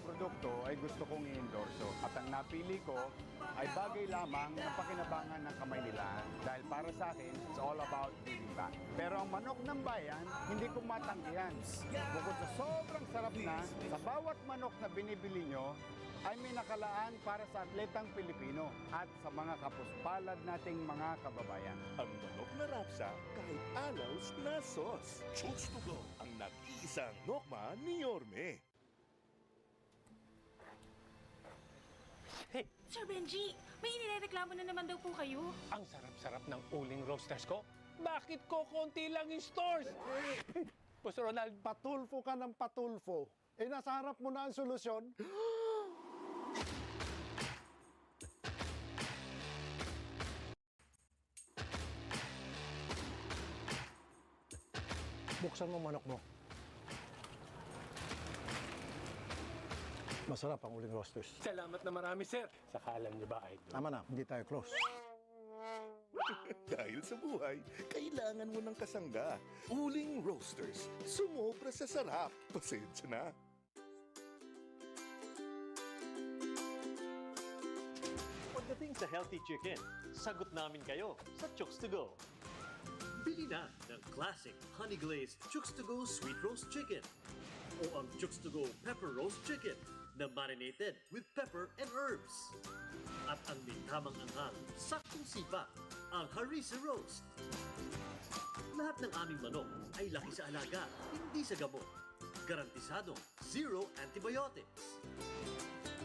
produkto ay gusto kong i-endorso. At ang napili ko ay bagay lamang na pakinabangan ng kamay nila. Dahil para sa akin, it's all about giving back. Pero ang manok ng bayan, hindi ko matanggihan. Bukod sa sobrang sarap na, sa bawat manok na binibili nyo, ay may nakalaan para sa atletang Pilipino at sa mga kapuspalad nating mga kababayan. Ang manok na rapsa kahit alaws na sauce. Choose to go ang nag-iisang nokma ni Yorme. Hey, Sir Benji, may inireklamo na naman daw po kayo. ang sarap-sarap ng uling roasters ko. Bakit ko konti lang yung stores? Boss Ronald, Patulfo ka ng patulfo. Eh, nasa harap mo na ang solusyon. Buksan mo manok mo. Masarap ang uling roasters. salamat na marami, sir. Saka alam niyo ba, idol? Tama na, hindi tayo close. Dahil sa buhay, kailangan mo ng kasangga. Uling roasters, sumobra sa sarap. Pasensya na. Pagdating sa healthy chicken, sagot namin kayo sa Chooks to Go. Bili na ng classic honey glazed Chooks to Go sweet roast chicken o ang Chooks to Go pepper roast chicken na marinated with pepper and herbs. At ang may tamang anghang, saktong sipa, ang harissa roast. Lahat ng aming manok ay laki sa alaga, hindi sa gamot. Garantisado, zero antibiotics.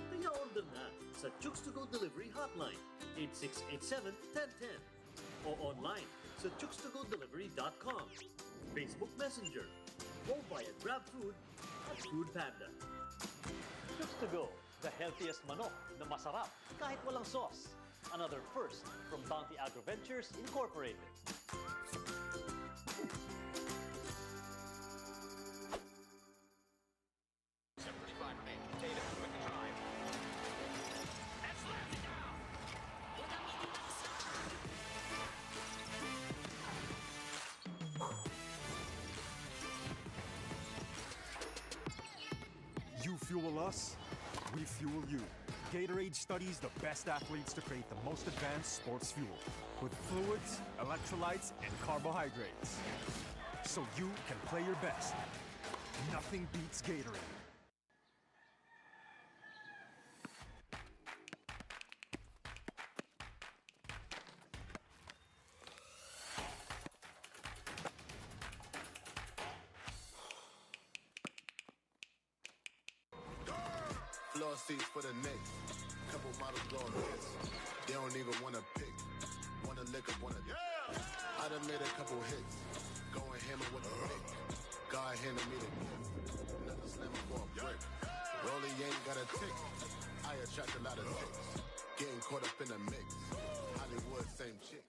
Kaya order na sa Chooks to Go Delivery Hotline 8687-1010 o online sa chookstogodelivery.com, Facebook Messenger o via GrabFood at FoodPanda. Chooks to Go, the healthiest manok na masarap kahit walang sauce. Another first from Bounty Agro Ventures Incorporated. You fuel us, we fuel you. Gatorade studies the best athletes to create the most advanced sports fuel with fluids, electrolytes, and carbohydrates. So you can play your best. Nothing beats Gatorade. Floor seats for the Knicks. Couple models blowing hits. They don't even wanna pick. Wanna lick up, wanna. Yeah! I done made a couple hits. Going hammer with a pick. God handed me the gift. Nothing slamming for a brick. Rollie ain't got a tick. I attract a lot of ticks. Getting caught up in the mix. Hollywood, same chick.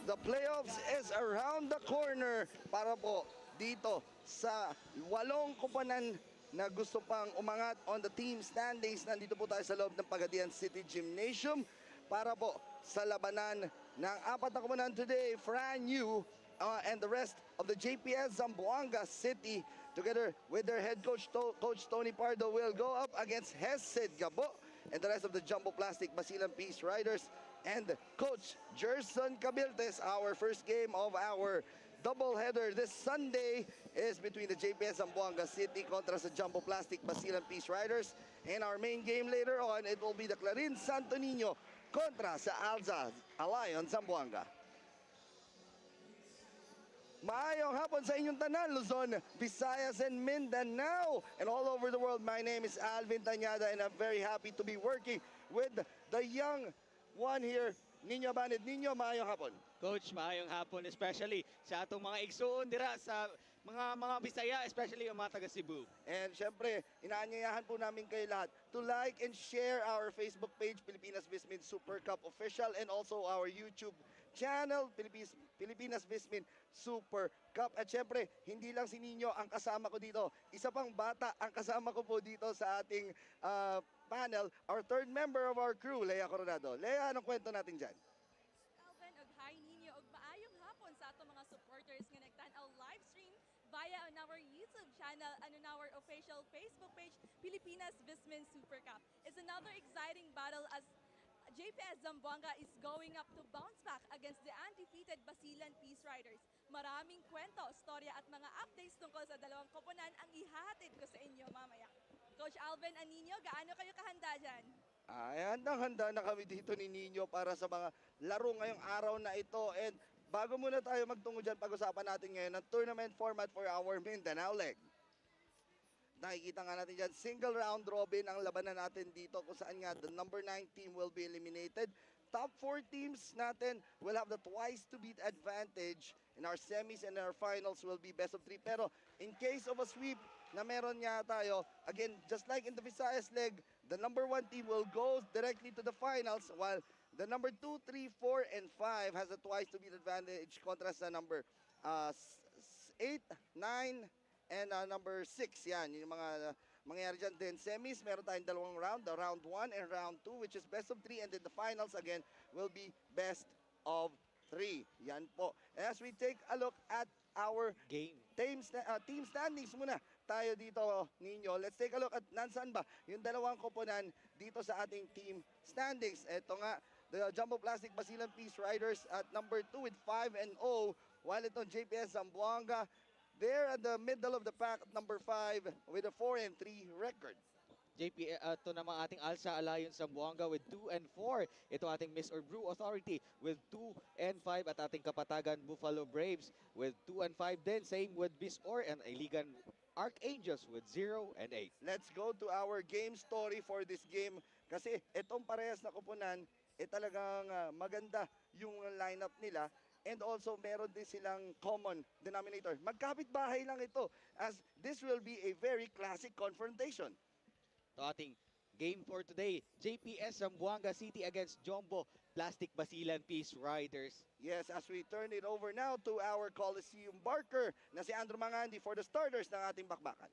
The playoffs is around the corner para po dito sa 8 kumpanan na gusto pang umangat on the team standings. Nandito po tayo sa loob ng Pagadian City Gymnasium para po sa labanan ng 4 na kumpanan today. Fran Yu and the rest of the JPS Zamboanga City together with their head coach, Coach Tony Pardo, will go up against Hesed Gabo and the rest of the Jumbo Plastic Basilan Peace Riders and Coach Gerson Cabiltes, our first game of our doubleheader this Sunday is between the JPS Zamboanga City kontra sa Jumbo Plastic Basilan Peace Riders. And our main game later on, it will be the Clarin Santo Niño kontra sa Alza Alliance Zamboanga. Maayong hapon sa inyong tanan, Luzon, Visayas, and Mindanao, and all over the world. My name is Alvin Tañada, and I'm very happy to be working with the young one here, Nino Banid. Nino, maayong hapon. Coach, maayong hapon, especially sa atong mga igsoon dira sa mga Bisaya, especially yung mga taga Cebu. And syempre, inaanyayahan po namin kayo lahat to like and share our Facebook page, Pilipinas VisMin Super Cup Official, and also our YouTube channel, Pilipinas VisMin Super Cup. At syempre, hindi lang si Nino ang kasama ko dito. Isa pang bata ang kasama ko po dito sa ating panel. Our third member of our crew, Lea Coronado. Lea, anong kwento natin dyan? Alvin, og hi ninyo, og maayong hapon sa atong mga supporters nga nagtan-aw live stream via on our YouTube channel and on our official Facebook page, Pilipinas VisMin Super Cup. It's another exciting battle as JPS Zamboanga is going up to bounce back against the undefeated Basilan Peace Riders. Maraming kwento, storya at mga updates tungkol sa dalawang koponan ang ihahatid ko sa inyo mamaya. Coach Alvin Anino, gaano kayo kahanda dyan? Ay, handang-handa na kami dito ni Nino para sa mga laro ngayong araw na ito. And bago muna tayo magtungo dyan, pag-usapan natin ngayon ang tournament format for our Mindanao leg. Nakikita nga natin dyan, single round robin ang labanan natin dito kung saan nga the number 9 team will be eliminated. Top 4 teams natin will have the twice to beat advantage. In our semis and our finals will be best of 3. Pero in case of a sweep na meron nga tayo, again, just like in the Visayas leg, the number 1 team will go directly to the finals while the number 2, 3, 4, and 5 has a twice to beat advantage kontra sa number 8, 9, and number 6, yan, yung mga mangyayari dyan. Then semis, meron tayong dalawang round, the round 1 and round 2, which is best of 3. And then the finals again will be best of 3. Yan po. And as we take a look at our team standings muna tayo dito, Nino. Let's take a look at nasaan ba yung dalawang koponan dito sa ating team standings. Ito nga, the Jumbo Plastic Basilan Peace Riders at number 2 with 5-0, while itong JPS Zamboanga, they're at the middle of the pack at number 5 with a 4-3 record. JP, ito naman ating Alsa Alliance Zamboanga with 2-4. Ito ating Miss or Brew Authority with 2-5 at ating kapatagan Buffalo Braves with 2-5 din. Same with Miss Or and Iligan Archangels with 0-8. Let's go to our game story for this game kasi itong parehas na koponan, talagang maganda yung lineup nila. And also, meron din silang common denominator. Magkapit-bahay lang ito as this will be a very classic confrontation. Ito ating game for today, JPS Zamboanga City against Jumbo Plastic Basilan Peace Riders. Yes, as we turn it over now to our Coliseum Barker na si Andrew Mangandi for the starters ng ating bakbakan.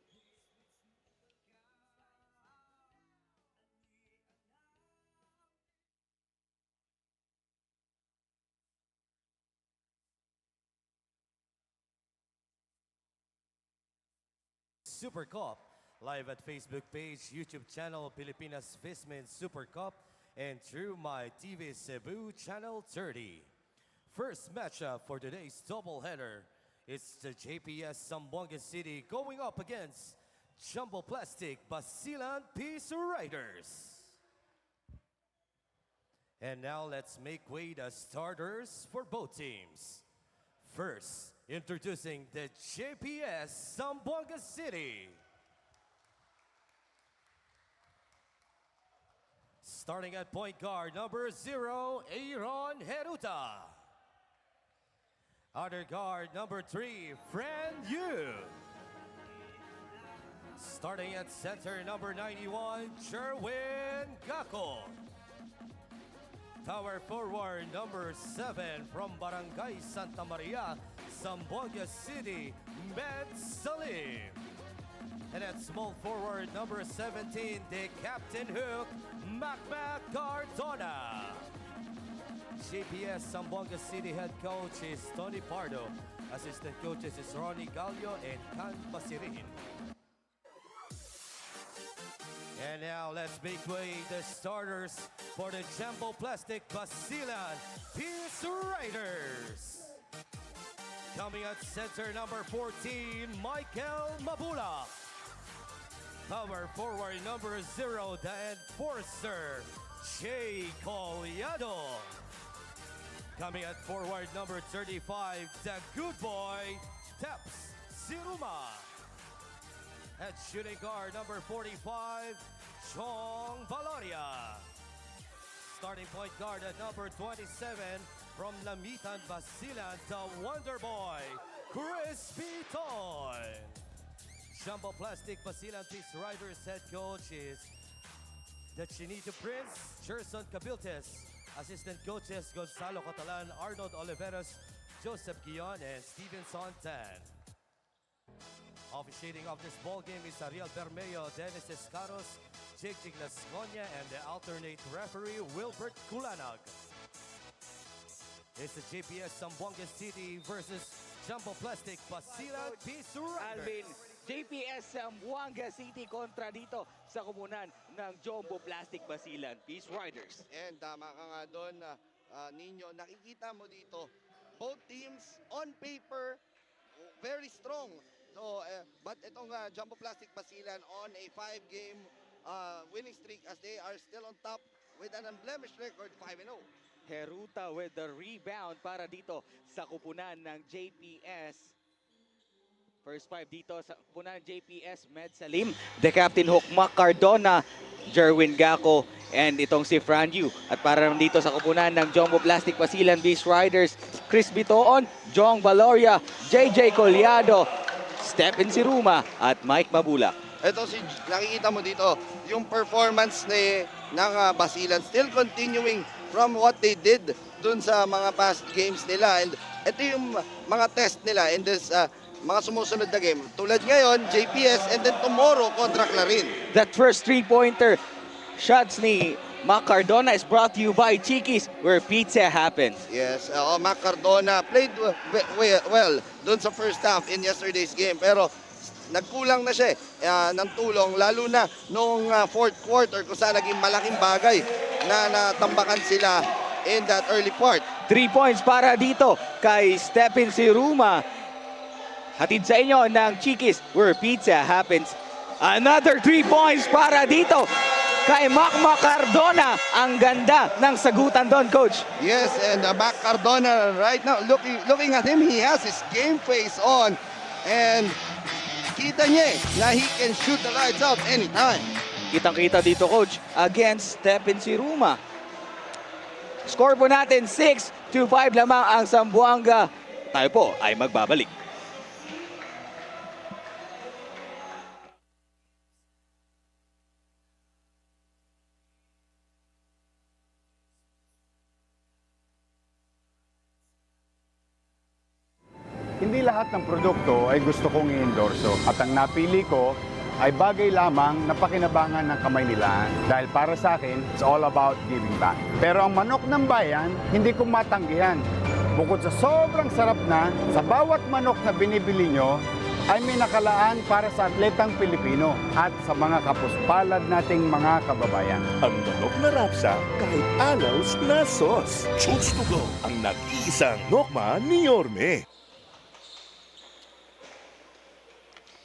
Super Cup, live at Facebook page, YouTube channel Pilipinas VisMin Super Cup, and through my TV Cebu channel 30. First matchup for today's doubleheader is the JPS Zamboanga City going up against Jumbo Plastic Basilan Peace Riders. And now let's make way the starters for both teams. First, introducing the JPS Zamboanga City. Starting at point guard, number 0, Aaron Heruta. Other guard, number 3, Fran Yu. Starting at center, number 91, Sherwin Gako. Tower forward, number 7 from Barangay Santa Maria, Zamboanga City, Med Salim. And at small forward, number 17, the Captain Hook, Macmac Cardona. JPS Zamboanga City head coach is Tony Pardo. Assistant coaches is Ronnie Gallio and Can Basirin. And now let's make way the starters for the Jumbo Plastic Basilan Peace Riders. Coming at center number 14, Michael Mabula. Power forward number 0, the enforcer, Jay Collado. Coming at forward number 35, the good boy, Teps Siruma. At shooting guard number 45, Chong Valoria. Starting point guard at number 27 from Lamitan, Basilan, the Wonder Boy, Crispy Toy. Jumbo Plastic Basilan Peace Riders head coach is the Chinito Prince, Gerson Cabiltes. Assistant coaches Gonzalo Catalan, Arnold Oliveros, Joseph Guion, and Steven Sontan. Officiating of this ball game is Ariel Bermeo, Dennis Escaros, Jake Lasconia, and the alternate referee Wilbert Kulanag. It's the JPS Zamboanga City versus Jumbo Plastic Basilan Peace Alvin, Riders. JPS Zamboanga City kontra dito sa komunan ng Jumbo Plastic Basilan Peace Riders. And tama ka nga doon, Ninyo, nakikita mo dito, both teams on paper, very strong. So, but itong Jumbo Plastic Basilan on a 5-game winning streak as they are still on top with an unblemished record 5-0. Heruta with the rebound para dito sa kupunan ng JPS. First 5 dito sa kupunan ng JPS, Med Salim, the captain Hukmak Cardona, Jerwin Gaco, and itong si Fran Yu. At para naman dito sa kupunan ng Jumbo Plastic Basilan Beast Riders, Chris Bitoon, Jong Valoria, JJ Collado, Stephen Siruma, at Mike Mabula. Ito nakikita mo dito, yung performance ng Basilan still continuing from what they did dun sa mga past games nila. And ito yung mga test nila in this mga sumusunod na game. Tulad ngayon, JPS, and then tomorrow kontra Clarin. That first three-pointer shots ni Mac Cardona is brought to you by Chiquis, where pizza happens. Yes, Mac Cardona played well dun sa first half in yesterday's game. Pero nagkulang na siya ng tulong, lalo na noong fourth quarter kung saan naging malaking bagay na natambakan sila in that early part. 3 points para dito kay Stephen Siruma. Hatid sa inyo ng Chiquis, where pizza happens. Another 3 points para dito kay Mac Cardona. Ang ganda ng sagutan doon, Coach. Yes, and Mac Cardona right now, looking at him, he has his game face on. And kita niya na he can shoot the lights out anytime. Kitang-kita dito, Coach, against Stephen Siruma. Score po natin 6-5 lamang ang Zamboanga. Tayo po ay magbabalik. Hindi lahat ng produkto ay gusto kong i-endorso at ang napili ko ay bagay lamang na pakinabangan ng kamay nila dahil para sa akin, it's all about giving back. Pero ang manok ng bayan, hindi ko matanggihan. Bukod sa sobrang sarap na, sa bawat manok na binibili nyo, ay may nakalaan para sa atletang Pilipino at sa mga kapuspalad nating mga kababayan. Ang manok na rapsa kahit anaws na sauce. Choose to go ang nag-iisang nokma ni Yorme.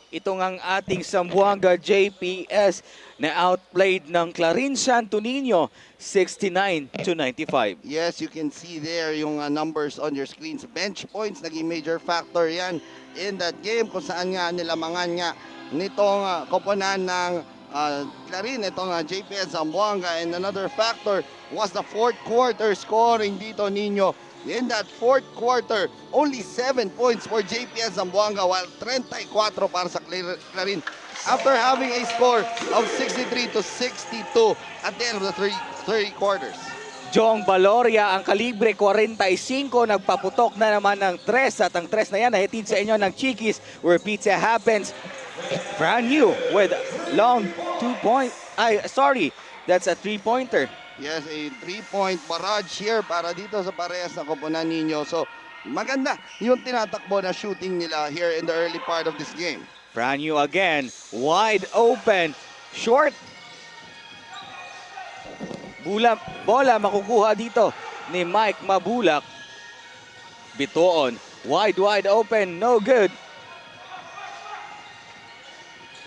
Ito ang ating Zamboanga JPS na outplayed ng Clarin Santo Niño 69-95. Yes, you can see there yung numbers on your screens. Bench points, naging major factor yan in that game kung saan nga nilamangan nga nitong koponan ng Clarin, itong JPS Zamboanga. And another factor was the fourth quarter scoring dito, Nino. In that fourth quarter, only 7 points for JPS Zamboanga while 34 para sa Clarin. After having a score of 63-62 at the end of the three quarters. Jong Valoria, ang kalibre 45, nagpaputok na naman ng 3 at ang 3 na yan nahatid sa inyo ng Chiquis, where pizza happens. Brand new with long 2-point, that's a 3-pointer. Yes, a 3-point barrage here para dito sa parehas na koponan ninyo. So, maganda yung tinatakbo na shooting nila here in the early part of this game. Brand new again, wide open, short. Bola makukuha dito ni Mike Mabulak. Bitoon Wide open, no good.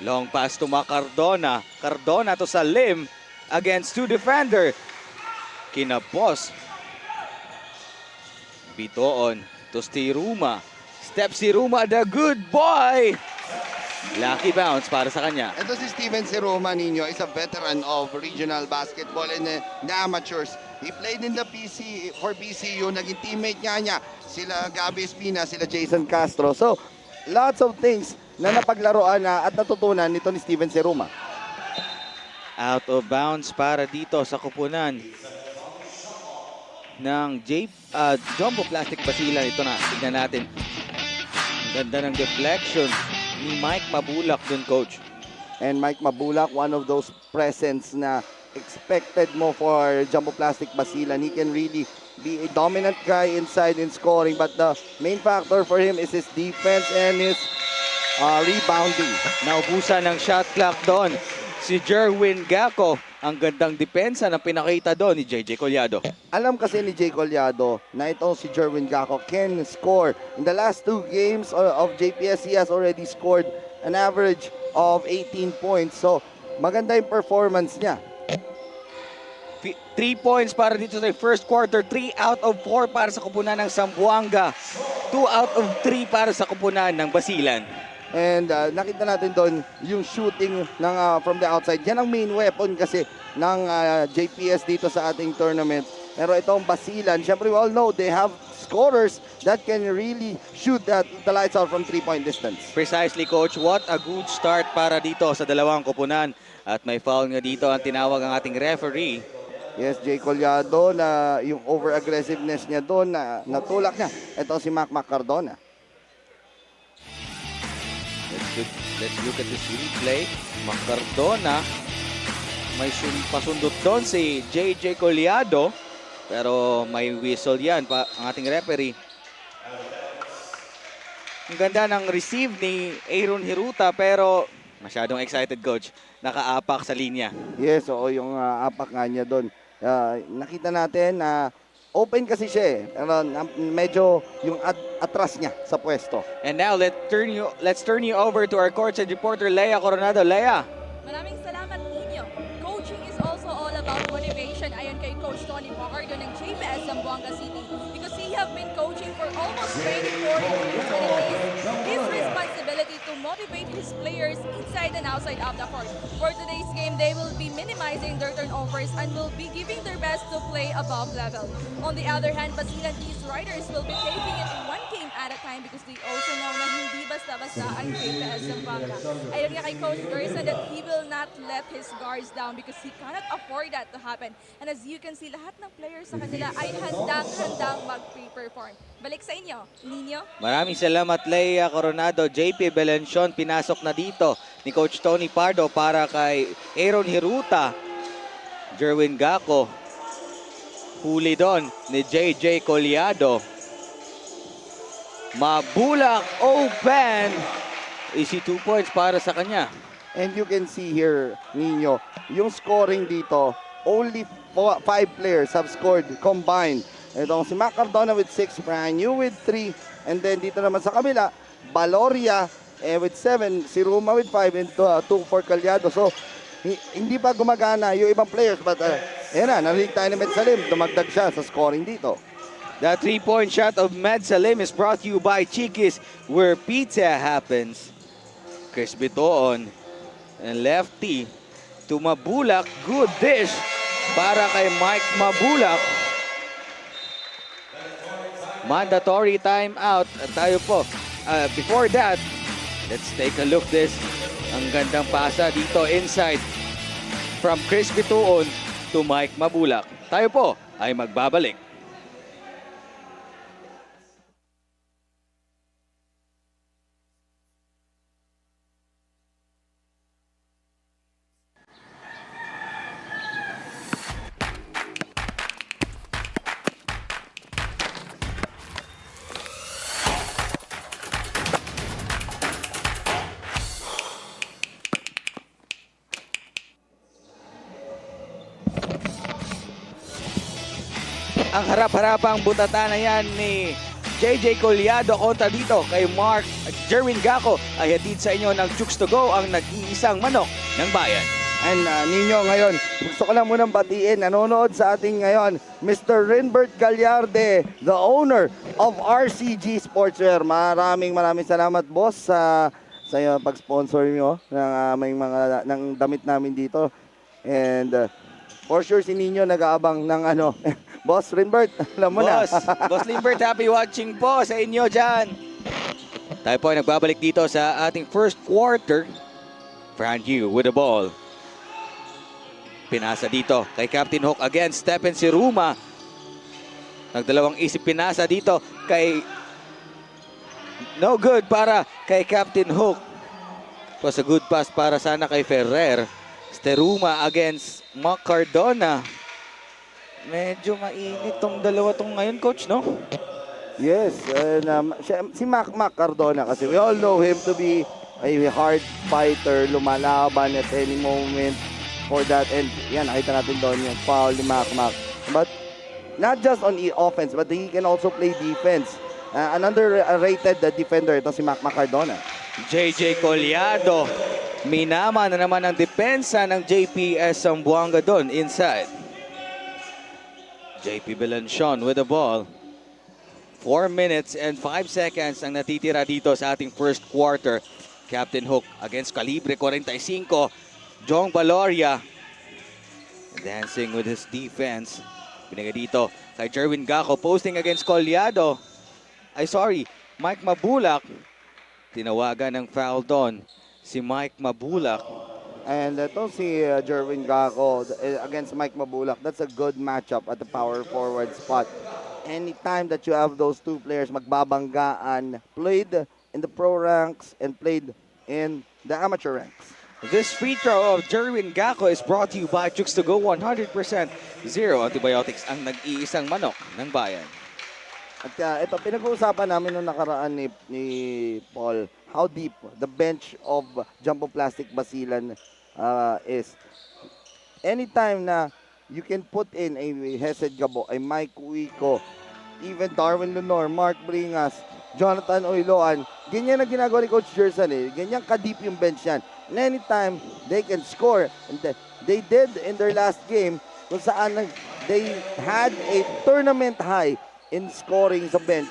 Long pass to Cardona. Cardona to Salim against two defender. Kinapos. Bitoon to Stiruma. Step Siruma, the good boy. Lucky bounce para sa kanya. Ito si Steven Siroma Nino is a veteran of regional basketball and the amateurs. He played in the for PCU, naging teammate niya sila Gabi Espina, sila Jason Castro. So, lots of things na napaglaruan na at natutunan nito ni Steven Siroma. Out of bounds para dito sa kupunan ng Jumbo Plastic Basilan. Ito na, tignan natin. Ang ganda ng deflection ni Mike Mabulak dun, coach. And Mike Mabulak, one of those presents na expected mo for Jumbo Plastic Basilan. He can really be a dominant guy inside in scoring, but the main factor for him is his defense and his rebounding. Naubusan ng shot clock doon si Jerwin Gaco. Ang gandang depensa na pinakita doon ni JJ Collado. Alam kasi ni Jay Collado na itong si Jerwin Gaco can score. In the last 2 games of JPS, he has already scored an average of 18 points. So, maganda yung performance niya. 3 points para dito sa first quarter. 3 out of 4 para sa kupunan ng Zamboanga. 2 out of 3 para sa kupunan ng Basilan. And nakita natin doon yung shooting ng from the outside. Yan ang main weapon kasi ng JPS dito sa ating tournament. Pero itong Basilan, syempre we all know they have scorers that can really shoot the lights out from 3-point distance. Precisely, coach. What a good start para dito sa dalawang kupunan. At may foul nga dito ang tinawag ang ating referee. Yes, Jay Collado, na yung over-aggressiveness niya doon, na natulak niya. Ito si Mac Cardona. Let's look at this replay. Cardona. May pasundot doon si JJ Collado. Pero may whistle yan ang ating referee. Ang ganda ng receive ni Aaron Hiruta pero masyadong excited, coach. Nakaapak sa linya. Yes, oo, yung apak nga niya doon. Nakita natin na open kasi siya eh. Pero medyo yung atras niya sa pwesto. And now let's turn you over to our courtside reporter Leia Coronado. Leia. Maraming salamat ninyo. Coaching is also all about motivation. Ayon kay Coach Tony Pacardo ng JPS Zamboanga City. Because he have been coaching for almost 24 years and it is his responsibility to motivate his players inside and outside of the court. For today's game, they will be minimizing their turnovers and will be giving their best to play above level. On the other hand, Basilan East Riders will be taking it one game at a time because they also know na hindi basta-basta ang JPS Zamboanga. Ayon nga kay Coach Gerson that he will not let his guards down because he cannot afford that to happen. And as you can see, lahat ng players sa kanila ay handang-handang mag-perform. Balik sa inyo, Nino. Maraming salamat, Leia Coronado. JP Belencion pinasok na dito ni Coach Tony Pardo para kay Aaron Hiruta. Jerwin Gaco. Huli doon ni JJ Collado. Mabulak open. Easy 2 points para sa kanya. And you can see here, Nino, yung scoring dito, only 5 players have scored combined. Itong si Mac Cardona with 6, Brian Yu with 3, and then dito naman sa kabila, Valoria with 7, si Ruma with 5, and 2 for Collado. So, hindi pa gumagana yung ibang players, but ayan na, narinig tayo ni Med Salim, dumagdag siya sa scoring dito. The 3-point shot of Med Salim is brought to you by Chiquis, where pizza happens. Chris Bitoon and lefty to Mabulak. Good dish para kay Mike Mabulak. Mandatory timeout. Tayo po. Before that, let's take a look this. Ang gandang pasa dito inside from Chris Bitoon to Mike Mabulak. Tayo po ay magbabalik. Ang harap-harapang butata na yan ni JJ Collado kontra dito kay Mark Jerwin Gaco ay hatid sa inyo ng Chooks to Go, ang nag-iisang manok ng bayan. And Nino, ngayon, gusto ko lang munang batiin, nanonood sa ating ngayon, Mr. Renbert Gallarde, the owner of RCG Sportswear. Maraming salamat, boss, sa pag-sponsor nyo ng damit namin dito. And for sure, si Nino nag-aabang ng Boss Renbert, alam mo na. Boss Limbert, happy watching po sa inyo dyan. Tayo po ay nagbabalik dito sa ating first quarter. Brand new with the ball. Pinasa dito kay Captain Hook again. Stephen Siruma. Nagdalawang isip pinasa dito kay... No good para kay Captain Hook. Was a good pass para sana kay Ferrer. Steruma against Mac Cardona. Medyo mainit tong dalawa tong ngayon, coach, no? Yes, si Mac Cardona kasi we all know him to be a hard fighter, lumalaban at any moment for that. And yan, nakita natin doon yung foul ni Mac. But not just on offense, but he can also play defense. An underrated defender ito si Mac Cardona. JJ Collado. Minama na naman ang depensa ng JPS Zamboanga doon inside. JP Belancion with the ball. 4 minutes and 5 seconds ang natitira dito sa ating first quarter. Captain Hook against Calibre 45. Jong Valoria dancing with his defense. Binigay dito kay Jerwin Gaco, posting against Collado. Mike Mabulak. Tinawagan ng foul doon si Mike Mabulak. And ito si Jerwin Gaco against Mike Mabulak. That's a good matchup at the power forward spot. Anytime that you have those two players magbabanggaan, played in the pro ranks and played in the amateur ranks. This free throw of Jerwin Gaco is brought to you by Chooks to Go. 100% zero antibiotics, ang nag-iisang manok ng bayan. At ito, pinag-uusapan namin noong nakaraan ni Paul, how deep the bench of Jumbo Plastic Basilan is. Anytime na you can put in a Hesed Gabo, a Mike Wico, even Darwin Lunor, Mark Bringas, Jonathan Oiloan, ganyan na ginagawa ni Coach Jerson ganyan ka-deep yung bench yan. And anytime they can score, and they did in their last game, kung saan they had a tournament high in scoring sa bench,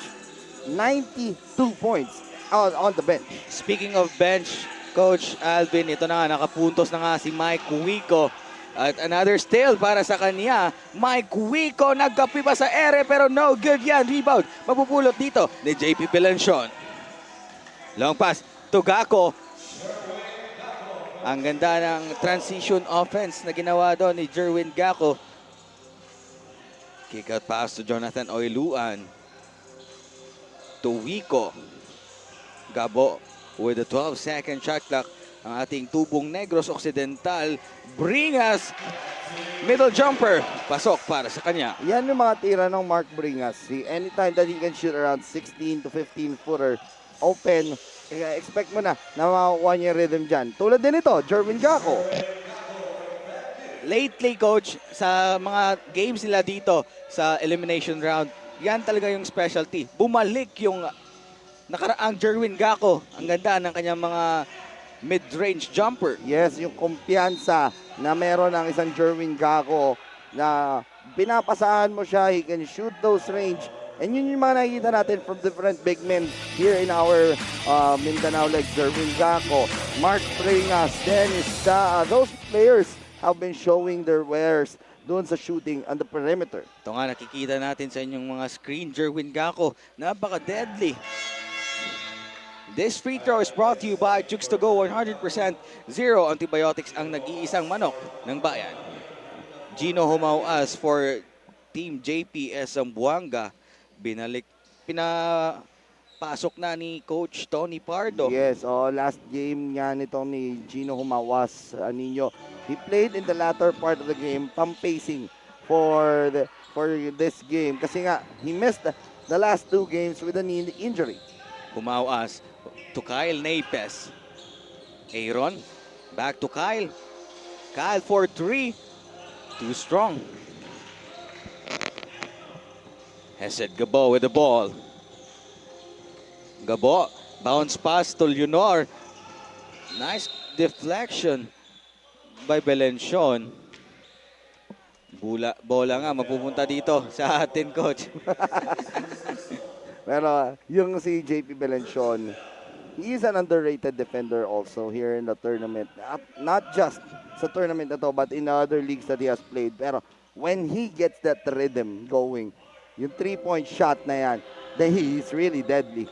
92 points on the bench. Speaking of bench, Coach Alvin, ito na nga, nakapuntos na nga si Mike Wico. At another steal para sa kanya. Mike Wico nagkapi pa sa ere pero no good yan. Rebound. Mapupulot dito ni JP Belancion. Long pass to Gaco. Ang ganda ng transition offense na ginawa doon ni Jerwin Gaco. Kick out pass to Jonathan Oiluan. To Wico. Gabo with a 12-second shot clock. Ang ating tubong Negros Occidental. Bringas. Middle jumper. Pasok para sa kanya. Yan yung mga tira ng Mark Bringas. Anytime that he can shoot around 16 to 15 footer open, expect mo na makakuha niya rhythm dyan. Tulad din ito, Jerwin Gaco. Lately, Coach, sa mga games nila dito sa elimination round, yan talaga yung specialty. Bumalik yung nakaraang Jerwin Gaco. Ang ganda ng kanyang mga mid-range jumper. Yes, yung kumpiyansa na meron ng isang Jerwin Gaco na pinapasahan mo siya, he can shoot those range. And yun yung mga nakikita natin from different big men here in our Mindanao, like Jerwin Gaco, Mark Pringas, Dennis Saa. Those players have been showing their wares doon sa shooting on the perimeter. Ito nga, nakikita natin sa inyong mga screen, Jerwin Gaco, napaka-deadly. This free throw is brought to you by Chooks to Go. 100% zero antibiotics, ang nag-iisang manok ng bayan. Gino Humauas for Team JPS Zamboanga. Pinapasok na ni Coach Tony Pardo. Yes, last game nga nito ni Gino Humauas, Nino. He played in the latter part of the game, pang-pacing for this game. Kasi nga, he missed the last two games with a knee injury. Humauas to Kyle Napes. Aaron, back to Kyle. Kyle for 3. Too strong. Hesed Gabo with the ball. Gabo, bounce pass to Leonor. Nice deflection by Belencion. Bola nga mapupunta dito sa atin, coach. Pero yung si JP Belencion, he is an underrated defender also here in the tournament. Not just sa tournament na to, but in other leagues that he has played. Pero when he gets that rhythm going, yung 3-point shot na yan, then he is really deadly.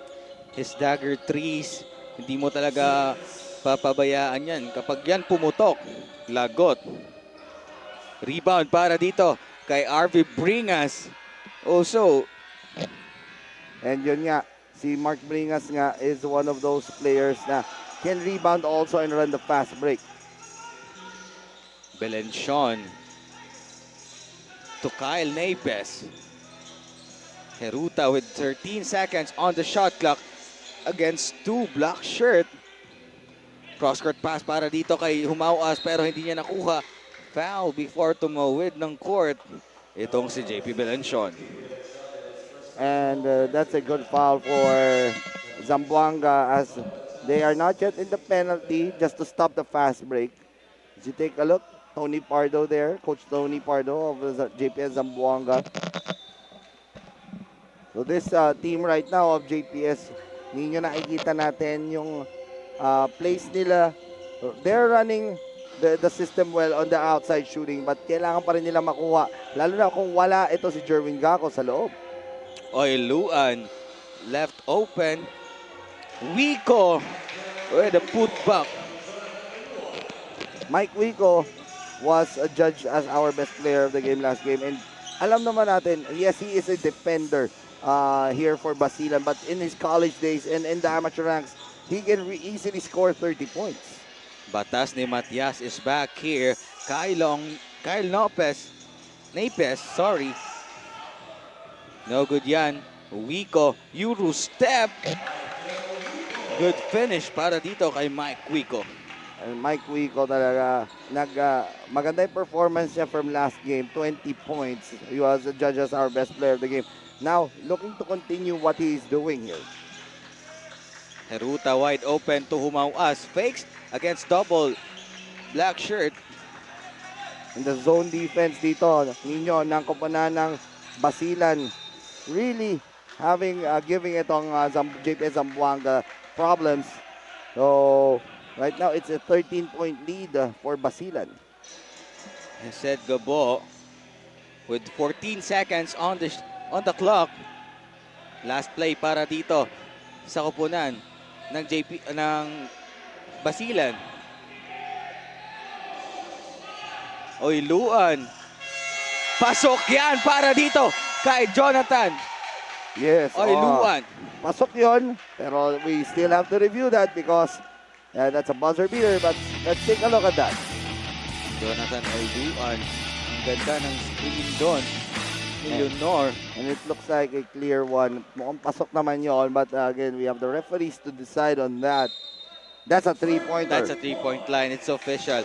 His dagger threes, hindi mo talaga papabayaan yan. Kapag yan pumutok, lagot. Rebound para dito kay RV Bringas. Also, and yun nga, si Mark Bringas nga is one of those players na can rebound also and run the fast break. Belencion to Kyle Napes. Heruta with 13 seconds on the shot clock against 2 black shirt. Cross-court pass para dito kay Humauas pero hindi niya nakuha. Foul before tumawid ng court. Itong si JP Belencion. And that's a good foul for Zamboanga as they are not yet in the penalty just to stop the fast break. As you take a look, Tony Pardo there, Coach Tony Pardo of the JPS Zamboanga. So this team right now of JPS, ninyo nakikita natin yung plays nila. They're running the system well on the outside shooting, but kailangan pa rin nila makuha. Lalo na kung wala ito si Jerwin Gaco sa loob. Oiluan left open. Wico with a putback. Mike Wico was adjudged as our best player of the game last game. And alam naman natin, yes, he is a defender here for Basilan. But in his college days and in the amateur ranks, he can easily score 30 points. Batas ni Matias is back here. Kyle Napes, sorry. No good yan. Wico, Euro step. Good finish para dito kay Mike Wico. And Mike Wico talaga, maganda yung performance niya from last game, 20 points. He was judged as our best player of the game. Now, looking to continue what he is doing here. Heruta wide open to Humauas. Fakes against double black shirt. In the zone defense dito, ninyo, ng koponan ng Basilan, really giving itong JPS Zamboanga problems. So, right now, it's a 13-point lead for Basilan. Said Gabo with 14 seconds on the clock. Last play para dito sa koponan ng Basilan. Oiluan. Pasok yan para dito kay Jonathan. Yes. Oiluan. Pasok yon, pero we still have to review that because that's a buzzer beater, but let's take a look at that. Jonathan Oiluan. Ang ganda ng screen doon. Leonor. And it looks like a clear one. Mukhang pasok naman yon, but again, we have the referees to decide on that. That's a three-pointer. That's a three-point line. It's official.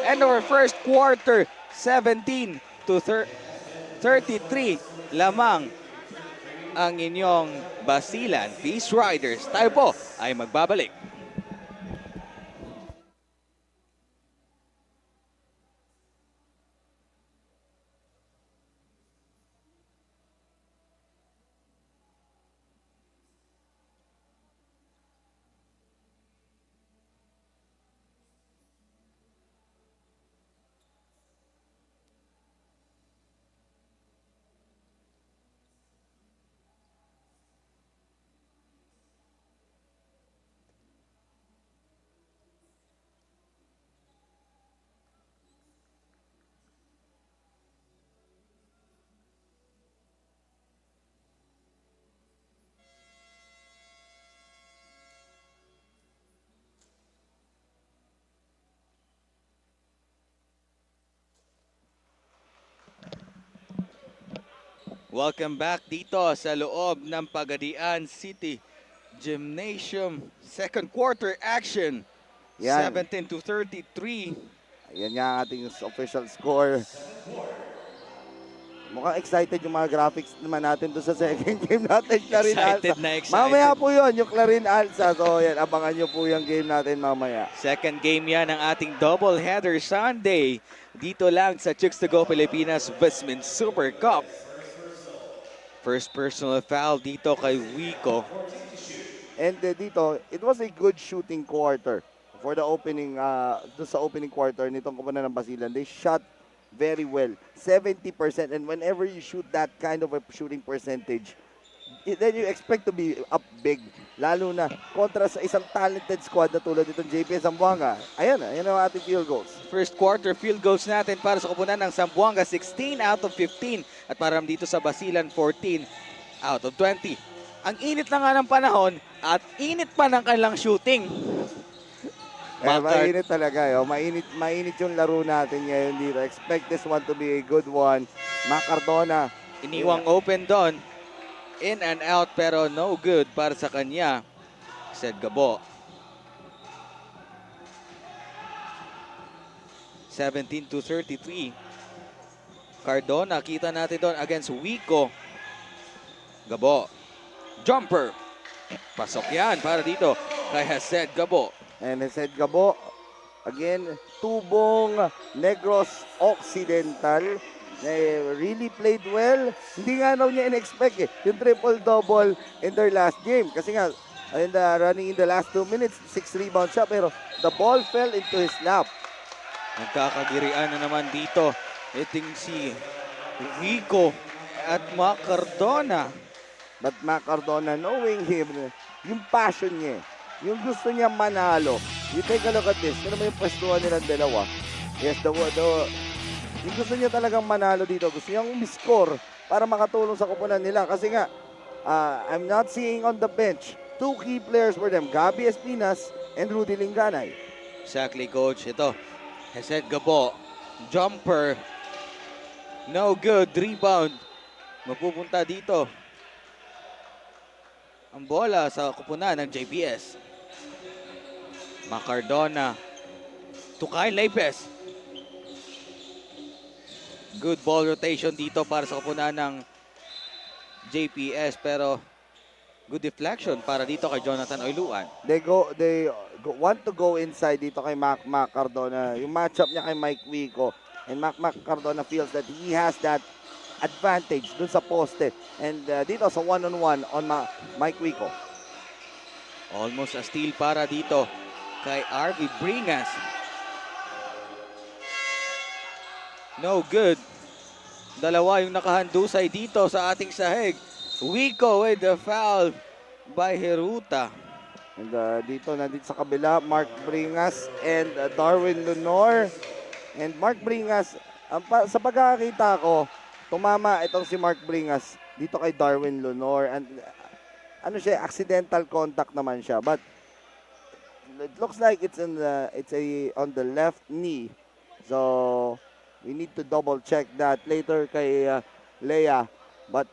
And our first quarter, 17 to 33 lamang ang inyong Basilan Peace Riders. Tayo po ay magbabalik. Welcome back dito sa loob ng Pagadian City Gymnasium. Second quarter action. Yan. 17 to 33. Ayan nga ang ating official score. Mukhang excited yung mga graphics naman natin doon sa second game natin, Clarin Excited Alsa. na excited. Mamaya po yun, yung Clarin Alsa. So yan, abangan nyo po yung game natin mamaya. Second game yan ng ating double-header Sunday. Dito lang sa Chicks to Go Pilipinas VisMin Super Cup. First personal foul dito kay Wico. And dito, it was a good shooting quarter for the opening, doon sa opening quarter nitong kupunan ng Basilan. They shot very well, 70%. And whenever you shoot that kind of a shooting percentage, then you expect to be up big. Lalo na kontra sa isang talented squad na tulad itong JPS Zamboanga. Ayan ang ating field goals. First quarter field goals natin para sa kupunan ng Zamboanga, 16 out of 15. At para dito sa Basilan, 14 out of 20. Ang init na nga ng panahon at init pa ng kanilang shooting. Mainit talaga. Mainit yung laro natin ngayon dito. Expect this one to be a good one. Macardona. Iniwang open doon. In and out pero no good para sa kanya. Said Gabo. 17-33. Cardona, kita natin doon against Wico. Gabo. Jumper. Pasok yan para dito kay Hased Gabo. And Hased Gabo, again, Tubong Negros Occidental. They really played well. Hindi nga raw niya in-expect yung triple-double in their last game. Kasi nga, running in the last 2 minutes, 6 rebounds siya. Pero the ball fell into his lap. Nagkakagirian na naman dito. Iting si Wico at Macardona. But Macardona, knowing him, yung passion niya, yung gusto niya manalo. You take a look at this. Ano mo yung pwestuhan nilang dalawa? Yes, yung gusto niya talagang manalo dito. Gusto niyang umiscore para makatulong sa kupunan nila. Kasi nga, I'm not seeing on the bench 2 key players for them. Gabi Espinas and Rudy Linganay. Exactly, coach. Ito, Hased Gabo. Jumper. No good. Rebound. Mapupunta dito. Ang bola sa kupunan ng JPS. Macardona to Kyle Lopez. Good ball rotation dito para sa kupunan ng JPS pero good deflection para dito kay Jonathan Oiluan. They want to go inside dito kay Macardona. Yung matchup niya kay Mike Wico. And Macardona feels that he has that advantage dun sa poste. And dito sa one-on-one on Mike Wico. Almost a steal para dito kay RV Bringas. No good. Dalawa yung nakahandusay dito sa ating sahig. Wico with the foul by Heruta. And dito sa kabila, Mark Bringas and Darwin Lunor. And Mark Bringas, sa pagkakita ko, tumama itong si Mark Bringas dito kay Darwin Lunor. And accidental contact naman siya. But it looks like it's on the left knee. So we need to double check that later kay Leia. But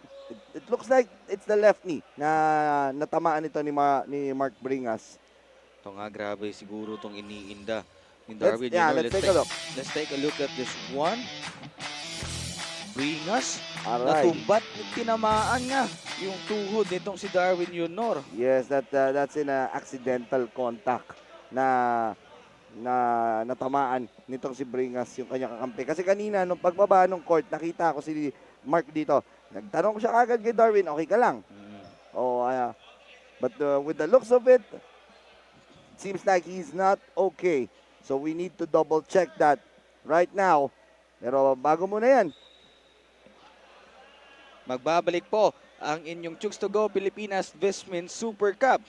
it looks like it's the left knee na natamaan ito ni Mark Bringas. Ito nga, grabe siguro itong iniinda ni Darwin. Let's take a look. Let's take a look at this one. Bringas, Alright. natumbat, tinamaan nga yung tuhod nitong si Darwin Yunor. Yes, that's in a accidental contact na natamaan nitong si Bringas yung kanyang kakampi. Kasi kanina, nung pagbaba ng court, nakita ko si Mark dito. Nagtanong ko siya kagad kay Darwin, okay ka lang? But with the looks of it, seems like he's not okay. So we need to double check that right now. Pero bago muna yan. Magbabalik po ang inyong Chooks to Go Pilipinas VisMin Super Cup.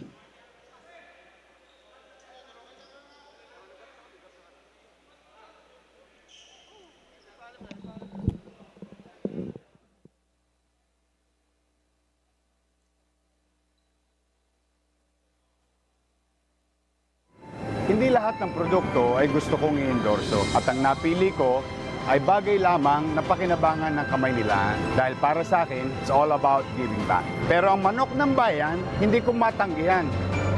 Hindi lahat ng produkto ay gusto kong i-endorso. At ang napili ko ay bagay lamang na pakinabangan ng kamay nila. Dahil para sa akin, it's all about giving back. Pero ang manok ng bayan, hindi ko matanggihan.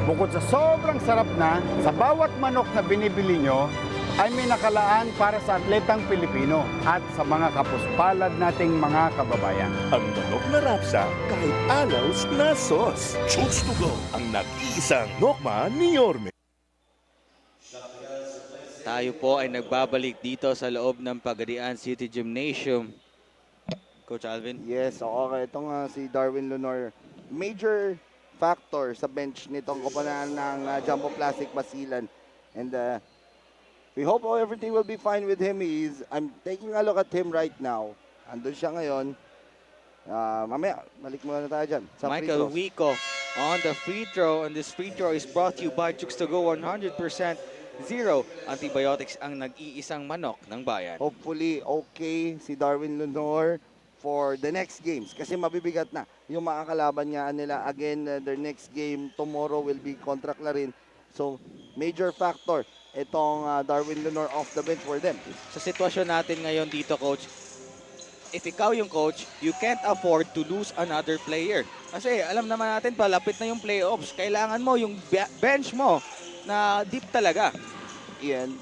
Bukod sa sobrang sarap na, sa bawat manok na binibili nyo, ay may nakalaan para sa atletang Pilipino at sa mga kapuspalad nating mga kababayan. Ang manok na rapsa kahit alaws na sauce. Chooks to go ang nag-iisang nokma ni Yorme. Tayo po ay nagbabalik dito sa loob ng Pagadian City Gymnasium. Coach Alvin? Yes, okay. Ito nga si Darwin Lunor. Major factor sa bench nitong koponan ng Jumbo Plastic Basilan. And we hope everything will be fine with him. I'm taking a look at him right now. Andun siya ngayon. Mamaya, balik muna tayo dyan. Sa Michael Wico on the free throw. And this free throw is brought to you by Chooks to Go 100% Zero antibiotics ang nag-iisang manok ng bayan. Hopefully, okay si Darwin Lunor for the next games. Kasi mabibigat na yung makakalaban niya nila. Again, their next game tomorrow will be kontra Clarin. So, major factor itong Darwin Lunor off the bench for them. Sa sitwasyon natin ngayon dito, Coach, if ikaw yung coach, you can't afford to lose another player. Kasi alam naman natin, palapit na yung playoffs. Kailangan mo yung bench mo na deep talaga. Yan.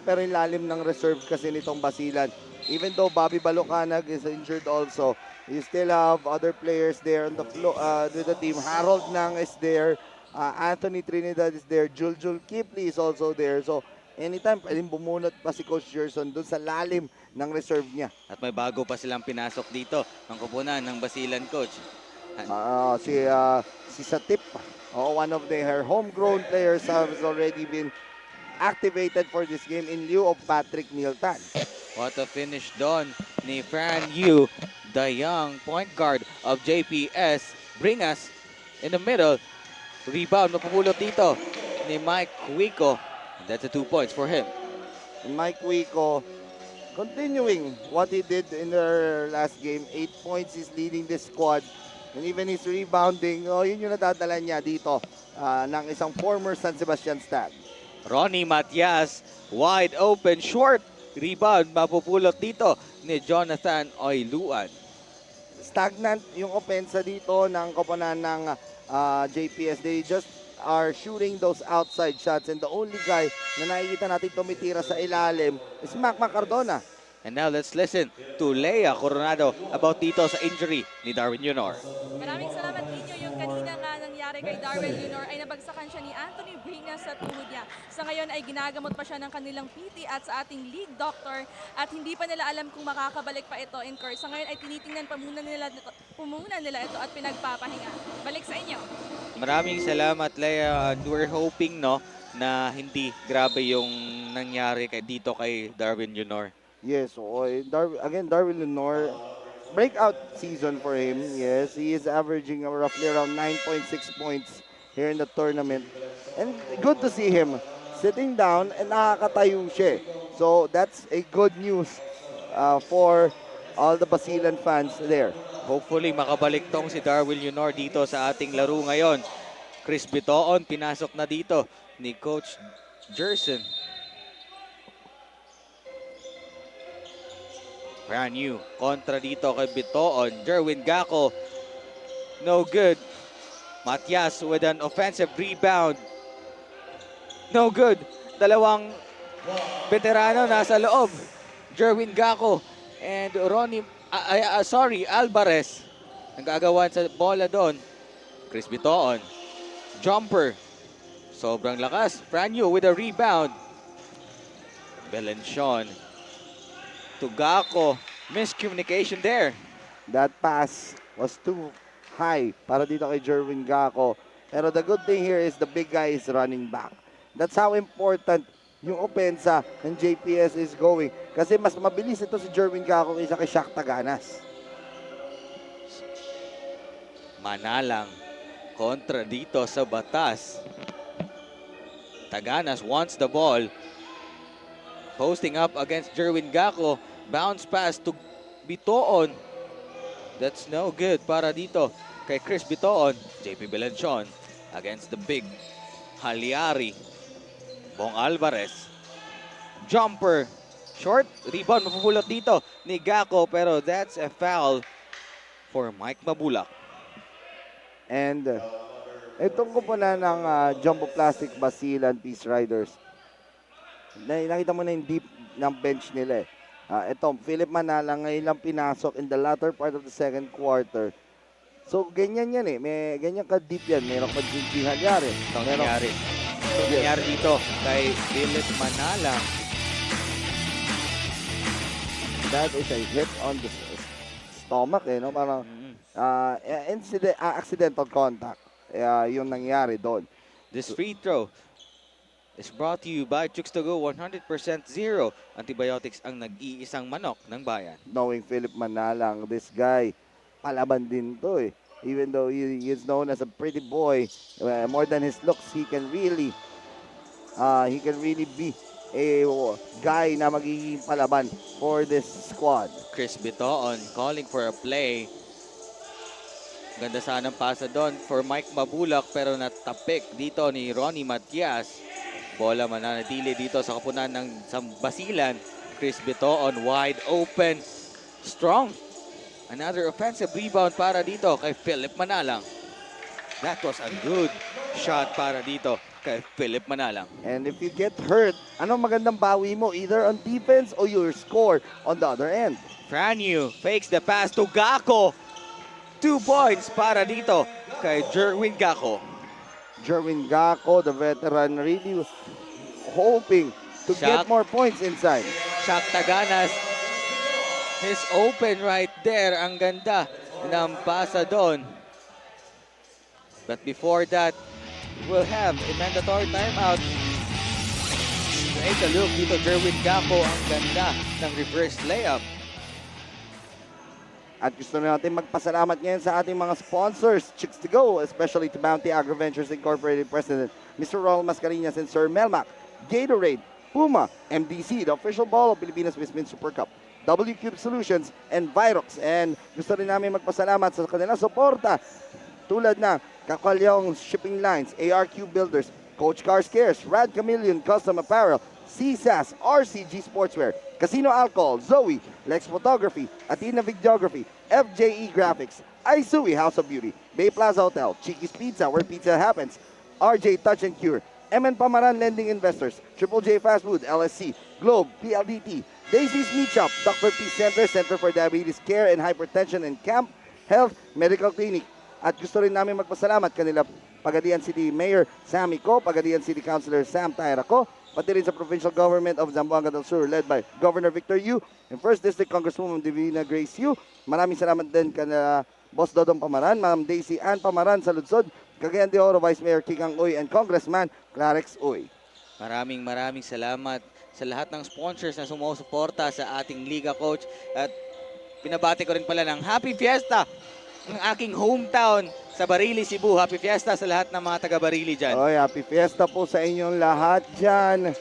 Pero yung lalim ng reserve kasi nitong Basilan. Even though Bobby Balocanag is injured also, you still have other players there on the floor with the team. Harold Nang is there. Anthony Trinidad is there. Juljul Kipley is also there. So, anytime pwedeng bumunot pa si Coach Gerson dun sa lalim ng reserve niya. At may bago pa silang pinasok dito ng kupunan ng Basilan, Coach. Si Satip, one of her homegrown players has already been activated for this game in lieu of Patrick Niltan. What a finish doon ni Fran Yu, the young point guard of JPS. Bring us in the middle. Rebound, mapupulot dito ni Mike Wico. That's a 2 points for him. Mike Wico continuing what he did in their last game. 8 points, he's leading the squad. And even his rebounding, yun yung nadadala niya dito ng isang former San Sebastian star. Ronnie Matias, wide open, short. Rebound, mapupulot dito ni Jonathan Oiluan. Stagnant yung opensa dito ng koponan ng JPS. They just are shooting those outside shots. And the only guy na nakikita natin tumitira sa ilalim is Mac Cardona. And now let's listen to Leia Coronado about dito sa injury ni Darwin Junior. Maraming salamat ninyo. Yung kanina nga nangyari kay Darwin Junior ay nabagsakan siya ni Anthony Brinas sa tuhod niya. Sa ngayon ay ginagamot pa siya ng kanilang PT at sa ating league doctor at hindi pa nila alam kung makakabalik pa ito in court. Sa ngayon ay tinitingnan pa muna nila ito at pinagpapahinga. Balik sa inyo. Maraming salamat, Leia. And we're hoping na hindi grabe yung nangyari dito kay Darwin Junior. Yes, Darwin Lunor, breakout season for him. Yes, he is averaging roughly around 9.6 points here in the tournament. And good to see him sitting down and nakakatayo siya. So that's a good news for all the Basilan fans there. Hopefully makabalik tong si Darwin Junior dito sa ating laro ngayon. Chris Bitoon, pinasok na dito ni Coach Gerson. Brand new. Kontra dito kay Bitoon. Jerwin Gaco. No good. Matias with an offensive rebound. No good. Dalawang veterano nasa loob. Jerwin Gaco and Ronnie, Alvarez. Nagagawan sa bola doon. Chris Bitoon. Jumper. Sobrang lakas. Brand new with a rebound. Belenchon. To Gaco. Miscommunication there. That pass was too high para dito kay Jerwin Gaco. Pero the good thing here is the big guy is running back. That's how important yung opensa ng JPS is going. Kasi mas mabilis ito si Jerwin Gaco kaysa kay Shaq Taganas. Manalang kontra dito sa batas. Taganas wants the ball. Posting up against Jerwin Gaco. Bounce pass to Bitoon. That's no good para dito kay Chris Bitoon. JP Belenchon against the big Haliari. Bong Alvarez. Jumper. Short. Rebound. Mapupulot dito ni Gaco. Pero that's a foul for Mike Mabulak. And itong kupunan ng Jumbo Plastic Basilan Peace Riders. Nakita mo na yung deep ng bench nila eh. Ito, Philip Manala ngayon lang pinasok in the latter part of the second quarter. So, ganyan yan eh. May ganyan ka-deep yan. Meron ka din halyari. Ito nangyari. Ito nangyari dito kay Philip Manala. That is a hit on the stomach eh. No? Parang accidental contact. Yung nangyari doon. This free throw is brought to you by Chooks to Go 100% Zero. Antibiotics ang nag-iisang manok ng bayan. Knowing Philip Manalang, this guy, palaban din to eh. Even though he is known as a pretty boy, more than his looks, he can really be a guy na magiging palaban for this squad. Chris Bitoon calling for a play. Ganda sanang pasa doon for Mike Mabulak pero natapik dito ni Ronnie Matias. Bola mananatili dito sa kapunan ng Basilan. Chris Bitoon wide open. Strong. Another offensive rebound para dito kay Philip Manalang. That was a good shot para dito kay Philip Manalang. And if you get hurt, anong magandang bawi mo? Either on defense or your score on the other end. Franyu fakes the pass to Gako. 2 points para dito kay Jerwin Gako. Jerwin Gako, the veteran, really hoping to get more points inside. Shaq Taganas is open right there. Ang ganda ng pasa doon. But before that, we'll have a mandatory timeout. Take a look dito, Jerwin Gako. Ang ganda ng reverse layup. At gusto natin magpasalamat ngayon sa ating mga sponsors, Chicks to Go, especially to Bounty Agri-Ventures Incorporated President, Mr. Ronald Mascareñas and Sir Melmac, Gatorade, Puma, MDC, the official ball of Pilipinas VisMin Super Cup, W-Cube Solutions, and Virox. And gusto rin namin magpasalamat sa kanilang suporta tulad na Kakalyong Shipping Lines, ARQ Builders, Coach Cars Cares, Rad Chameleon Custom Apparel, CSAS, RCG Sportswear, Casino Alcohol, Zoe, Lex Photography, Athena Videography, FJE Graphics, Aisui House of Beauty, Bay Plaza Hotel, Chiqui's Pizza, where pizza happens, RJ Touch and Cure, MN Pamaran Lending Investors, Triple J Fast Food, LSC, Globe, PLDT, Daisy's Meat Shop, Dr. Peace Center, Center for Diabetes Care and Hypertension, and Camp Health Medical Clinic. At gusto rin namin magpasalamat kanila Pagadian City Mayor Sammy Co, Pagadian City Councilor Sam Tairaco, pati rin sa Provincial Government of Zamboanga del Sur led by Governor Victor Yu and 1st District Congresswoman Divina Grace Yu. Maraming salamat din kanila Boss Dodong Pamaran, Ma'am Daisy Ann Pamaran sa Ludsod, Cagayan de Oro Vice Mayor Kikang Uy and Congressman Clarex Uy. Maraming salamat sa lahat ng sponsors na sumusuporta sa ating Liga, Coach. At pinabati ko rin pala ng Happy Fiesta ng aking hometown sa Barili, Cebu. Happy Fiesta sa lahat ng mga taga Barili dyan. Oy, happy fiesta po sa inyong lahat dyan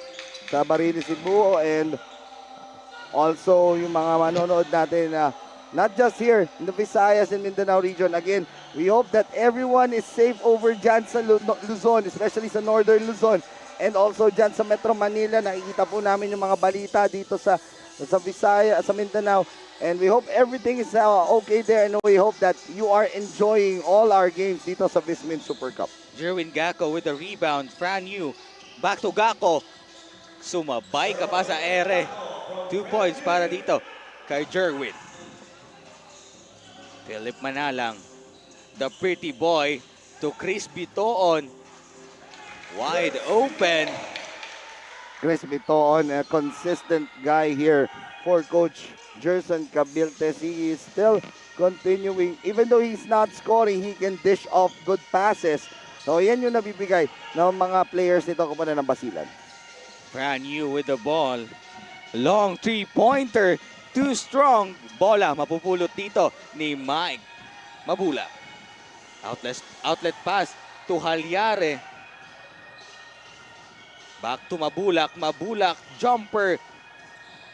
sa Barili, Cebu, and also yung mga manonood natin not just here in the Visayas and Mindanao region. Again, we hope that everyone is safe over dyan sa Luzon, especially sa Northern Luzon, and also dyan sa Metro Manila. Nakikita po namin yung mga balita dito sa Visayas, sa Mindanao. And we hope everything is okay there, and we hope that you are enjoying all our games dito sa VisMin Super Cup. Jerwin Gako with the rebound. Franyu, back to Gako. Sumabay ka pa sa ere. 2 points para dito kay Jerwin. Philip Manalang, the pretty boy, to Chris Bitoon. Wide open. Chris Bitoon, a consistent guy here for Coach Jerson Cabiltes. He is still continuing. Even though he's not scoring, he can dish off good passes. So yan yung nabibigay ng mga players nito kapag ng Basilan. Franyu with the ball. Long three-pointer. Too strong. Bola mapupulot dito ni Mike Mabula. Outlet pass to Halyare. Back to Mabulak. Mabulak. Jumper.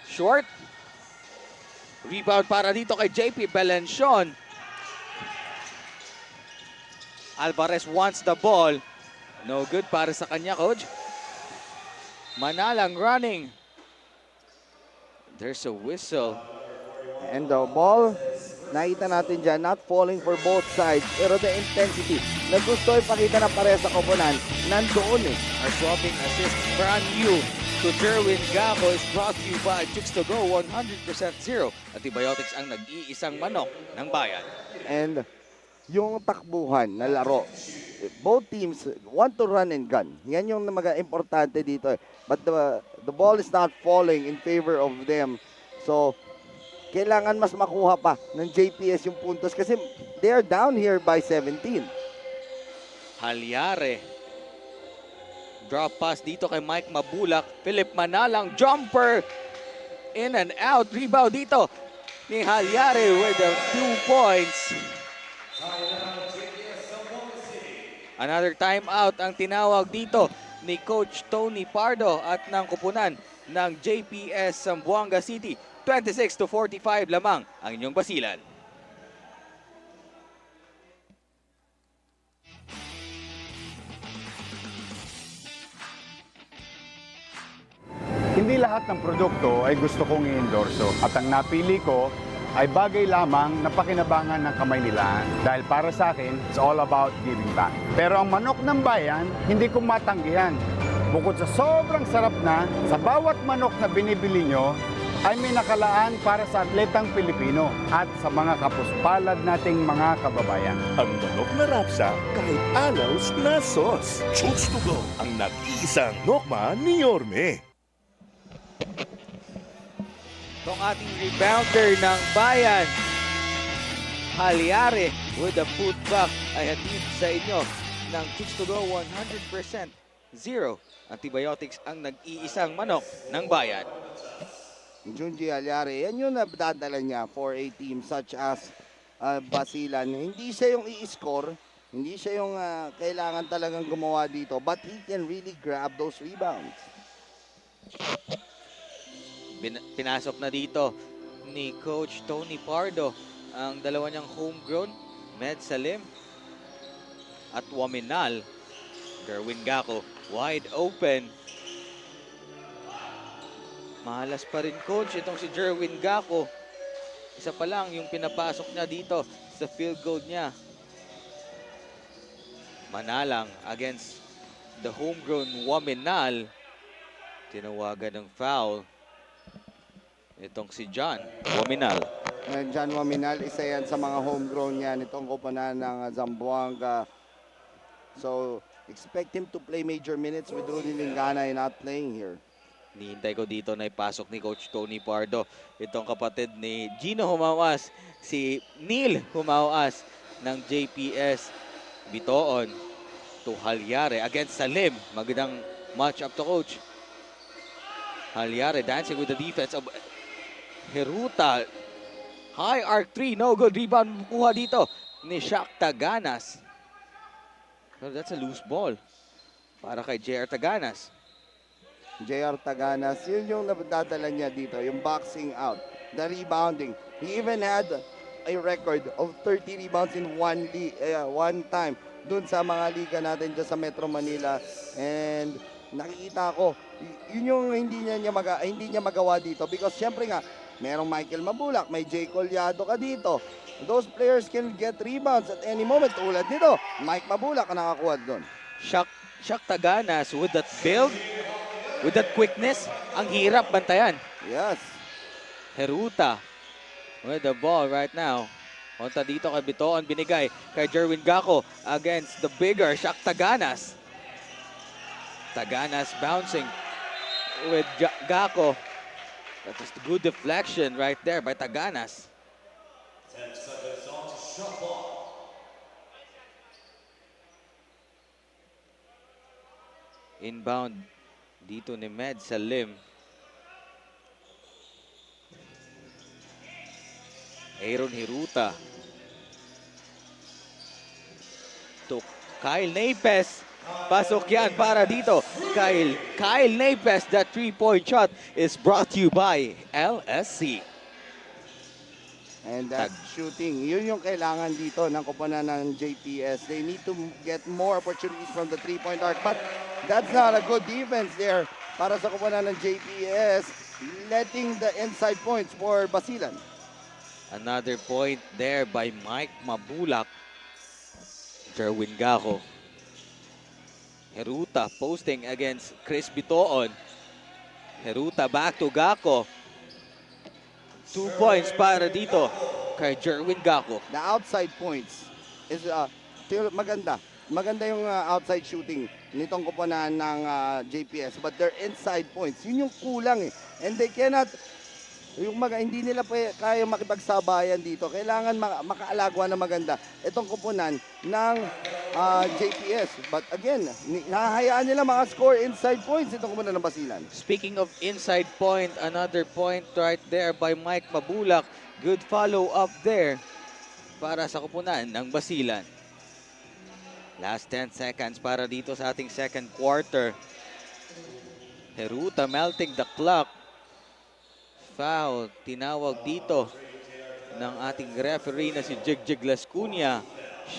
Short. Rebound para dito kay JP Belencion. Alvarez wants the ball. No good para sa kanya, Coach. Manalang running. There's a whistle. And the ball, nakita natin dyan, not falling for both sides. Pero the intensity na gusto ipakita ng pareha sa koponan, nandoon eh. Our swapping assist, brand new to to Jerwin Gabo is brought to you by Chicks to Go 100% Zero. Antibiotics ang nag-iisang manok ng bayan. And yung takbuhan na laro, both teams want to run and gun. Yan yung mga importante dito. But the ball is not falling in favor of them. So, kailangan mas makuha pa ng JPS yung puntos kasi they are down here by 17. Halyare. Drop pass dito kay Mike Mabulak. Philip Manalang, jumper. In and out. Rebound dito ni Halyare with the 2 points. Another timeout ang tinawag dito ni Coach Tony Pardo at ng kupunan ng JPS Zamboanga City. 26-45 lamang ang inyong Basilan. Hindi lahat ng produkto ay gusto kong i-endorso at ang napili ko ay bagay lamang na pakinabangan ng kamay nila dahil para sa akin, it's all about giving back. Pero ang manok ng bayan, hindi ko matanggihan. Bukod sa sobrang sarap na, sa bawat manok na binibili nyo, ay may nakalaan para sa atletang Pilipino at sa mga kapuspalad nating mga kababayan. Ang manok na rapsa kahit alaws na sos. Chooks to go ang nag-iisang nokma ni Yorme. Itong ating rebounder ng bayan, Halyare with a putback ay hatid sa inyo ng Chicks to Go 100% Zero. Antibiotics ang nag-iisang manok ng bayan. Junji Halyare, yan yung nadadala niya for a team such as Basilan. Hindi siya yung i-score, hindi siya yung kailangan talagang gumawa dito, but he can really grab those rebounds. Pinasok na dito ni Coach Tony Pardo ang dalawa niyang homegrown, Med Salim at Waminal. Jerwin Gako wide open. Mahalas pa rin coach itong si Jerwin Gako. Isa pa lang yung pinapasok niya dito sa field goal niya. Manalang against the homegrown Waminal. Tinawagan ng foul itong si John Waminal. John Waminal, isa yan sa mga homegrown niya nitong koponan ng Zamboanga. So, expect him to play major minutes with Rudy Lingana not playing here. Nihintay ko dito na ipasok ni Coach Tony Pardo. Itong kapatid ni Gino Humawas, si Neil Humawas ng JPS. Bitoon to Halyare against Salim. Magandang match up to Coach. Halyare dancing with the defense of Heruta. High arc 3, no good. Rebound kuha dito ni Shaq Taganas. But that's a loose ball para kay JR Taganas. JR Taganas, yun yung nadadala niya dito, yung boxing out, the rebounding. He even had a record of 30 rebounds in one time dun sa mga liga natin dyan sa Metro Manila. And nakikita ko, yun yung hindi niya magawa dito because syempre nga, merong Michael Mabulak, may Jay Collado ka dito. Those players can get rebounds at any moment. Tulad nito, Mike Mabulak ang nakakuha doon. Shaq Taganas with that build, with that quickness, ang hirap bantayan. Yes. Heruta with the ball right now. Punta dito kay Bitoon, binigay kay Jerwin Gako against the bigger Shaq Taganas. Taganas bouncing with Gako. That was a good deflection right there by Taganas. Inbound dito ni Med Salim. Aaron Hiruta. To Kyle Napes. Pasok yan para dito. Kyle Napes, that 3-point shot is brought to you by LSC. And that shooting, yun yung kailangan dito ng koponan ng JPS. They need to get more opportunities from the 3-point arc. But that's not a good defense there para sa koponan ng JPS. Letting the inside points for Basilan. Another point there by Mike Mabulak. Jerwin Gako. Heruta posting against Chris Bitoon. Heruta back to Gako. 2 points para dito kay Jerwin Gako. The outside points is maganda. Maganda yung outside shooting nitong koponan ng JPS, but their inside points, yun yung kulang eh. And they cannot, hindi nila kaya makipagsabayan dito. Kailangan makaalagwa na maganda itong koponan ng JPS. But again, nahahayaan nila score inside points itong koponan ng Basilan. Speaking of inside point, another point right there by Mike Mabulak. Good follow-up there para sa koponan ng Basilan. Last 10 seconds para dito sa ating second quarter. Heruta melting the clock. Foul, tinawag dito ng ating referee na si Jigjig Lascunia.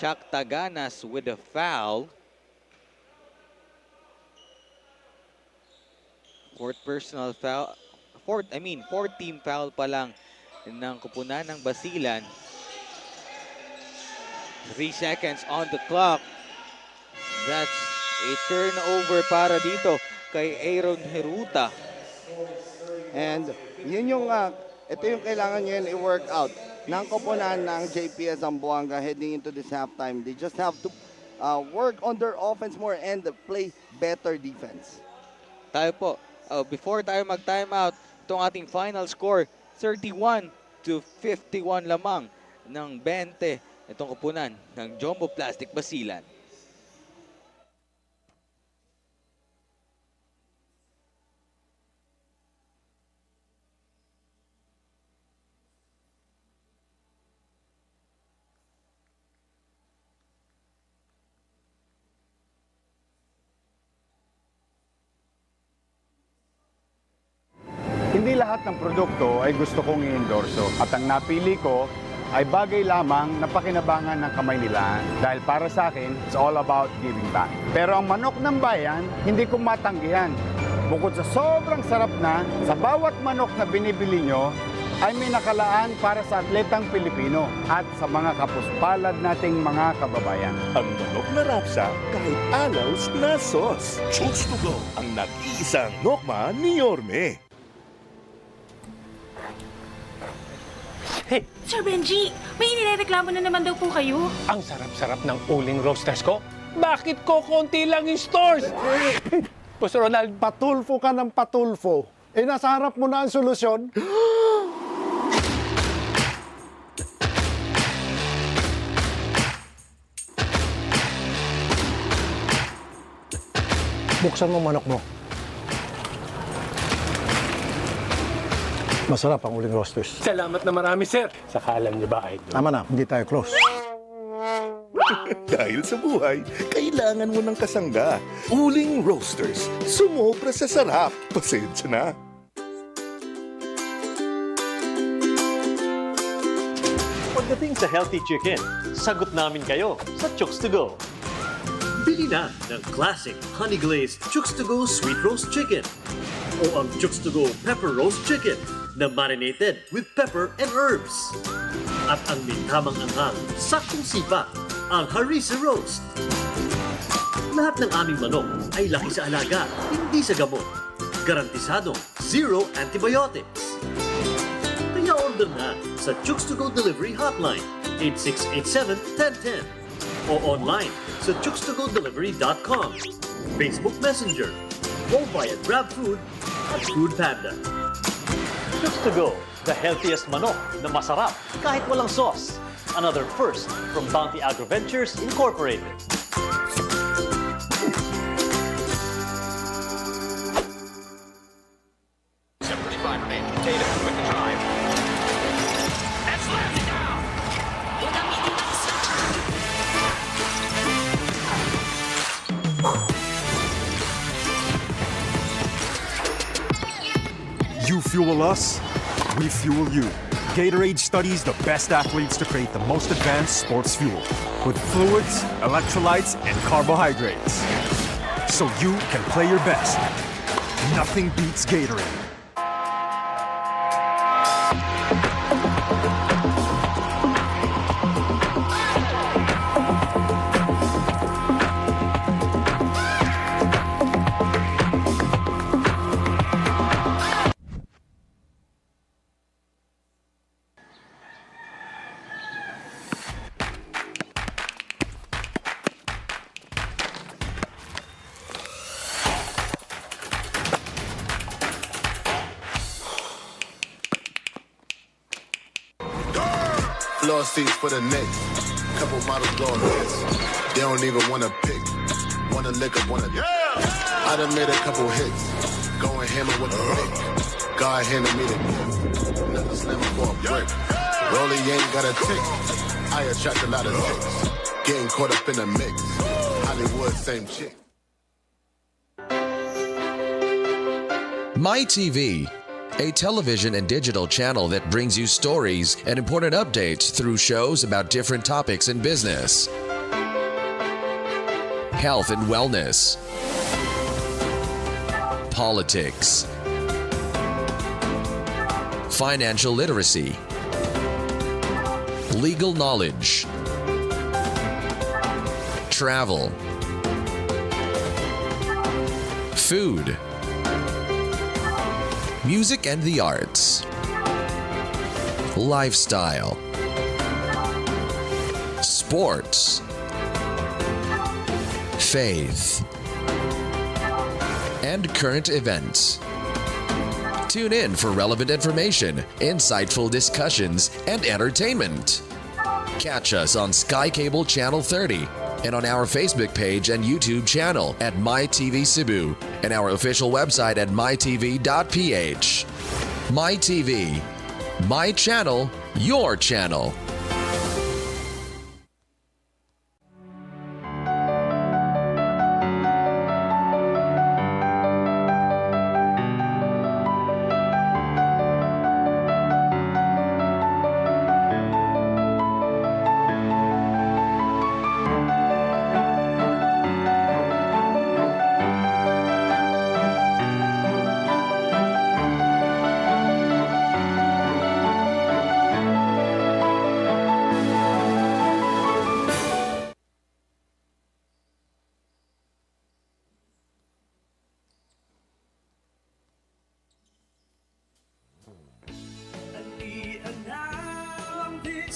Shaq Taganas with a foul. Fourth personal foul. Fourth team foul pa lang ng koponan ng Basilan. 3 seconds on the clock. That's a turnover para dito kay Aaron Heruta. And yun yung, ito yung kailangan ngayon i-work out ng koponan ng JPS Zamboanga heading into this halftime. They just have to work on their offense more and play better defense. Tayo po, before tayo mag-timeout, itong ating final score, 31-51 lamang ng 20 itong koponan ng Jumbo Plastic Basilan. Hindi lahat ng produkto ay gusto kong i-endorso. At ang napili ko ay bagay lamang na pakinabangan ng kamay nila dahil para sa akin, it's all about giving back. Pero ang manok ng bayan, hindi ko matanggihan. Bukod sa sobrang sarap na, sa bawat manok na binibili nyo, ay may nakalaan para sa atletang Pilipino at sa mga kapuspalad nating mga kababayan. Ang manok na rapsa kahit alaws na sauce. Chooks to go, ang nag-iisang nokma ni Yorme. Hey, Sir Benji, may inireklamo na naman daw po kayo. ang sarap-sarap ng uling roasters ko. Bakit ko konti lang yung stores? Boss Ronald, Patulfo ka ng patulfo. Nasa harap mo na ang solusyon. Buksan mo manok mo. Masarap ang uling roasters. salamat na marami, sir. Saka alam niyo ba, idol? Tama na, hindi tayo close. Dahil sa buhay, kailangan mo ng kasangga. Uling Roasters, sumobra sa sarap. Pasensya na. Pagdating sa healthy chicken, sagot namin kayo sa Chooks to Go. Bili na ng classic honey glazed Chooks to Go sweet roast chicken o ang Chooks to Go pepper roast chicken na marinated with pepper and herbs. At ang mintamang anghang, saktong sipa, ang harissa roast. Lahat ng aming manok ay laki sa alaga, hindi sa gamot. Garantisadong zero antibiotics. Kaya order na sa Chooks to Go delivery hotline 8687-1010 o online sa chookstogodelivery.com, Facebook Messenger o via GrabFood at Food Panda. Chooks to Go, the healthiest manok na masarap kahit walang sauce. Another first from Bounty Agroventures Incorporated. You fuel us, we fuel you. Gatorade studies the best athletes to create the most advanced sports fuel with fluids, electrolytes, and carbohydrates. So you can play your best. Nothing beats Gatorade. Floor seats for the Knicks. Couple models blowing hits. They don't even wanna pick. Wanna lick up, wanna. I done made a couple hits. Going hammer with a pick. God handed me the gift. Never slamming for a brick. Rolly ain't got a tick. I attract a lot of chicks. Getting caught up in the mix. Hollywood, same chick. MyTV, a television and digital channel that brings you stories and important updates through shows about different topics in business, health and wellness, politics, financial literacy, legal knowledge, travel, food, music and the arts, lifestyle, sports, faith, and current events. Tune in for relevant information, insightful discussions, and entertainment. Catch us on Sky Cable Channel 30 and on our Facebook page and YouTube channel at MyTV Cebu and our official website at mytv.ph. MyTV, my channel, your channel.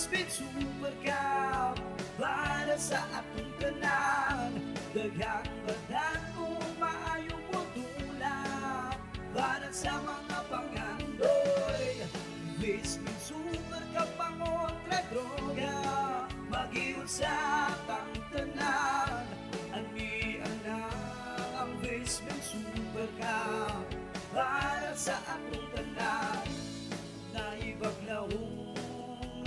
VisMin Super Cup para sa atong tanan. Daghang badan mo maayo mo tulak para sa mga pangandoy. VisMin Super Cup pangontra droga, mag-iot sa atang tanan. Anian na ang VisMin Super Cup para sa atong tanan. Naibaglahong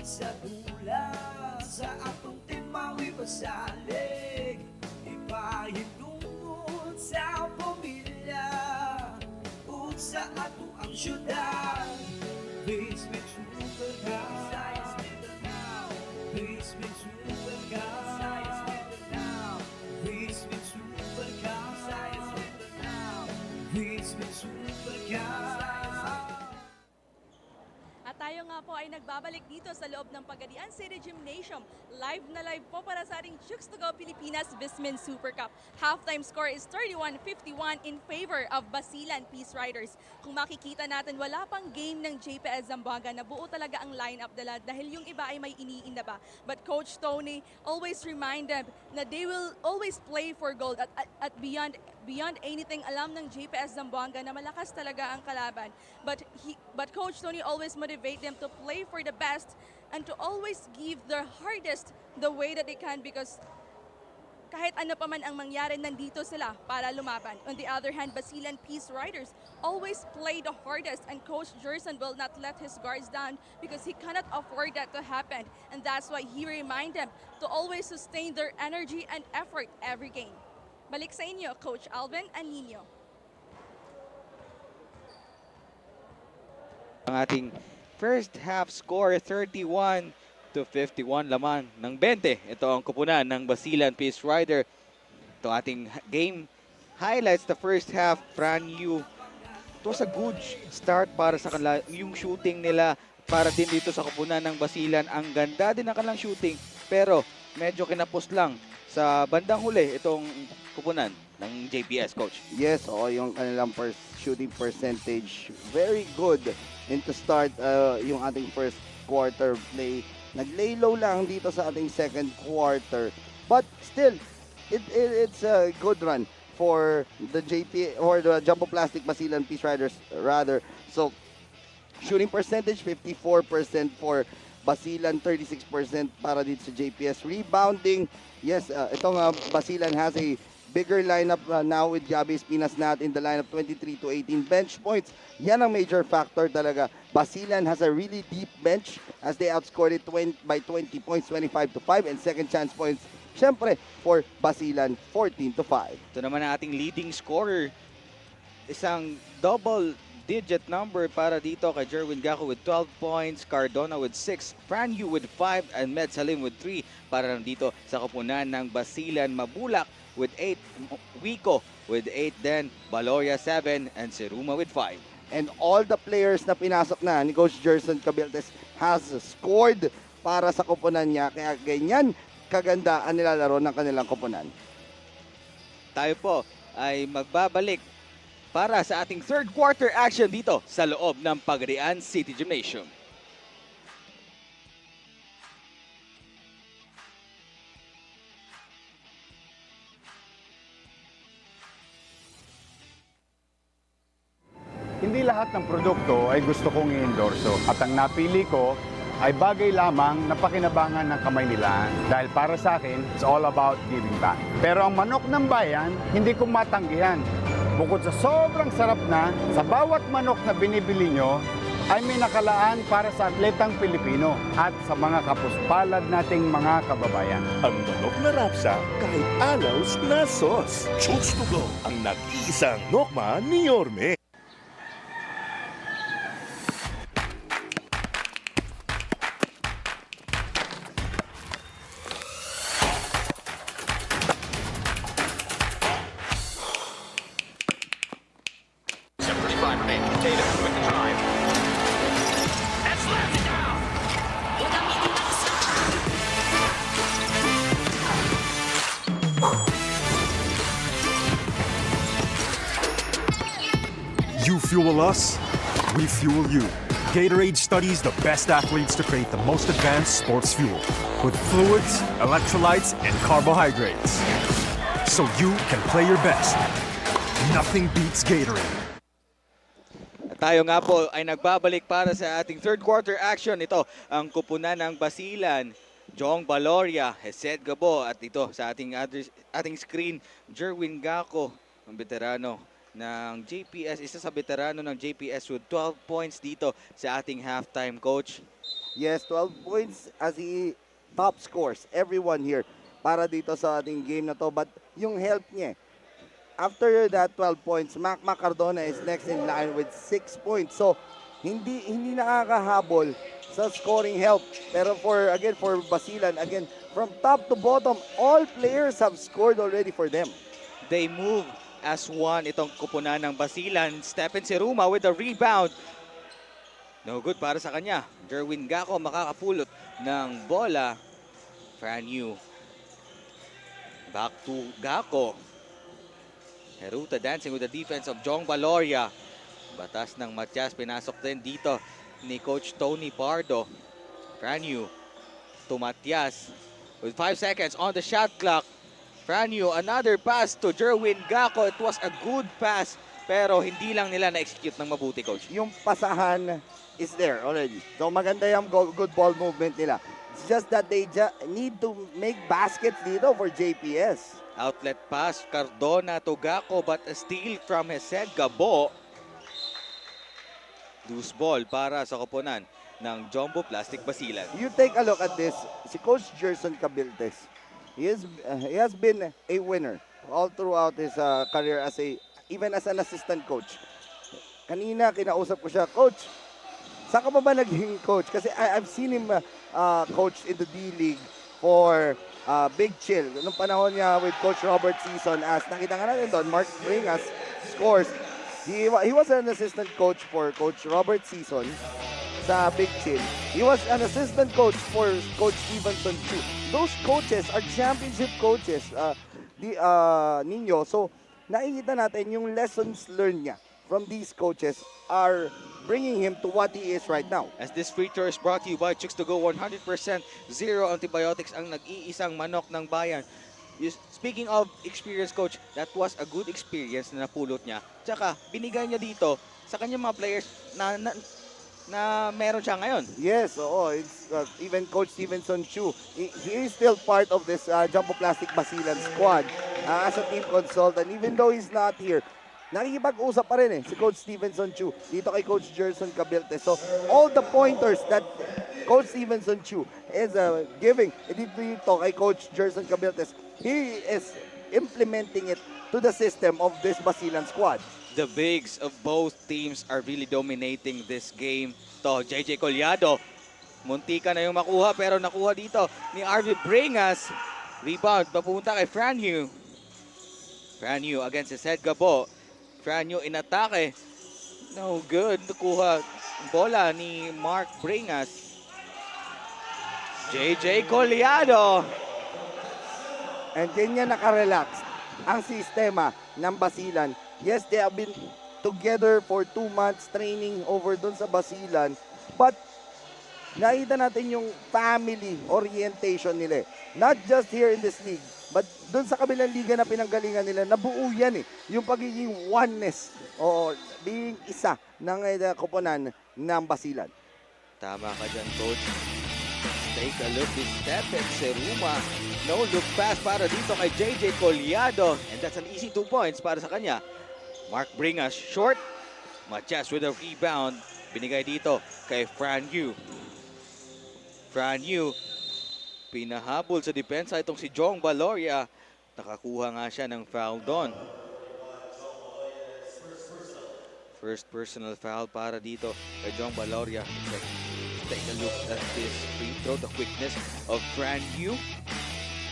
sa dula, sa atong timawi pasalig, ipahilungod sa pamilya, ug sa ato ang syudad. VisMin Super Cup, VisMin Super Cup, VisMin Super Cup, VisMin Super Cup. At tayo nga po ay nagbabalik dito sa loob ng Pagadian City Gymnasium. Live na live po para sa ating Chooks to Go Pilipinas VisMin Super Cup. Halftime score is 31-51 in favor of Basilan Peace Riders. Kung makikita natin, wala pang game ng JPS Zamboanga. Nabuo talaga ang lineup nila dahil yung iba ay may iniin na ba. But Coach Tony always remind them na they will always play for gold at beyond anything. Alam ng JPS Zamboanga na malakas talaga ang kalaban. But Coach Tony always motivate them to play for the best and to always give their hardest the way that they can, because kahit ano pa man ang mangyari, nandito sila para lumaban. On the other hand, Basilan Peace Riders always play the hardest, and Coach Jerson will not let his guards down because he cannot afford that to happen. And that's why he remind them to always sustain their energy and effort every game. Balik sa inyo, Coach Alvin and Nino. Ang ating first half score, 31-51 laman ng 20. Ito ang kupunan ng Basilan Peace Rider. Ito ating game highlights. The first half, brand new. It was a good start para sa kanila. Yung shooting nila para din dito sa kupunan ng Basilan. Ang ganda din ang kanilang shooting, pero medyo kinapos lang sa bandang huli itong kupunan ng JPS, Coach. Yes, yung kanilang shooting percentage, very good. And to start yung ating first quarter play, nag-lay low lang dito sa ating second quarter. But still, it's a good run for the JP or the Jumbo Plastic Basilan Peace Riders rather. So, shooting percentage 54% for Basilan 36% para dito sa JPS. Rebounding, yes, itong Basilan has a bigger lineup now with Gabby Espinas not in the lineup, 23 to 18 bench points. Yan ang major factor talaga. Basilan has a really deep bench as they outscored it by 20 points, 25 to 5, and second chance points, syempre, for Basilan, 14 to 5. Ito naman ang ating leading scorer. Isang double-digit number para dito kay Jerwin Gaco with 12 points, Cardona with 6, Franyu with 5, and Med Salim with 3 para dito sa koponan ng Basilan. Mabulak with 8, Wico with 8 then, Baloria 7, and Seruma with 5. And all the players na pinasok na ni Coach Gerson Cabiltes has scored para sa koponan niya. Kaya ganyan kaganda ang nilalaro ng kanilang koponan. Tayo po ay magbabalik para sa ating third quarter action dito sa loob ng Pagadian City Gymnasium. Hindi lahat ng produkto ay gusto kong i-endorso at ang napili ko ay bagay lamang na pakinabangan ng kamay nila dahil para sa akin, it's all about giving back. Pero ang manok ng bayan, hindi ko matanggihan. Bukod sa sobrang sarap na, sa bawat manok na binibili nyo, ay may nakalaan para sa atletang Pilipino at sa mga kapuspalad nating mga kababayan. Ang manok na rapsa kahit alaws na sauce. Chooks to go ang nag-iisang nokma ni Yorme. You fuel us, we fuel you. Gatorade studies the best athletes to create the most advanced sports fuel with fluids, electrolytes, and carbohydrates. So you can play your best. Nothing beats Gatorade. Tayo nga po ay nagbabalik para sa ating third quarter action. Ito ang kupunan ng Basilan, Jong Baloria, Hesed Gabo, at ito sa ating screen, Jerwin Gaco, ang veterano ng JPS, isa sa veterano ng JPS with 12 points dito sa ating halftime coach. Yes, 12 points as he top scores everyone here para dito sa ating game na to. But yung help niya, after that 12 points, Mac Cardona is next in line with 6 points. So, hindi nakakahabol sa scoring help. Pero for Basilan, again, from top to bottom, all players have scored already for them. They move as one itong kupunan ng Basilan. Stephen Seruma with a rebound. No good para sa kanya. Jerwin Gaco makakapulot ng bola. Franyu. Back to Gaco. Heruta dancing with the defense of Jong Baloria. Batas ng Matias, pinasok din dito ni Coach Tony Pardo. Franyu to Matias with 5 seconds on the shot clock. Franyu, another pass to Jerwin Gaco. It was a good pass, pero hindi lang nila na-execute ng mabuti, Coach. Yung pasahan is there already. So maganda yung good ball movement nila. It's just that they need to make baskets dito for JPS. Outlet pass, Cardona to Gaco, but a steal from Hesed Gabo. Loose ball para sa koponan ng Jumbo Plastic Basilan. You take a look at this. Si Coach Gerson Cabiltes, he has been a winner all throughout his career even as an assistant coach. Kanina kinausap ko siya, Coach, saan ka ba naging coach? Kasi I've seen him coach in the D-League for Big Chill. Nung panahon niya with Coach Robert Season, as nakita nga natin doon, Mark Bringas scores. He was an assistant coach for Coach Robert Season sa Big Chill. He was an assistant coach for Coach Stevenson too. Those coaches are championship coaches, Ninyo. So, nakikita natin yung lessons learned niya from these coaches are bringing him to what he is right now. As this free throw is brought to you by Chooks to Go, 100% zero antibiotics ang nag-iisang manok ng bayan. Speaking of experience, Coach, that was a good experience na napulot niya. Tsaka, binigay niya dito sa kanyang mga players na na meron siya ngayon. Yes, oo. It's, even Coach Stevenson Chu, he is still part of this Jumbo Plastic Basilan squad as a team consultant. Even though he's not here, nakikipag-usap pa rin si Coach Stevenson Chu dito kay Coach Gerson Cabilte. So, all the pointers that Coach Stevenson Chu is giving dito kay Coach Gerson Cabilte, he is implementing it to the system of this Basilan squad. The bigs of both teams are really dominating this game. To JJ Collado, muntika na yung makuha pero nakuha dito ni Arvid Bringas. Rebound, papunta kay Franyu. Franyu against his head Gabo. Franyu in atake. No good. Nakuha ang bola ni Mark Bringas. JJ Collado. And ganyan nakarelax ang sistema ng Basilan. Yes, they have been together for 2 months training over doon sa Basilan. But nakita natin yung family orientation nila. Not just here in this league, but doon sa kabilang liga na pinanggalingan nila, nabuo yan yung pagiging oneness o being isa ng koponan ng Basilan. Tama ka dyan, Coach. Take a look, this step and Seruma. No look pass para dito kay JJ Collado. And that's an easy 2 points para sa kanya. Mark Bringas, short. Matias with a rebound. Binigay dito kay Franyu. Franyu, pinahabol sa depensa itong si Jong Valoria. Nakakuha nga siya ng foul doon. First personal foul para dito kay Jong Valoria. Take a look at this free throw, the quickness of Franyu.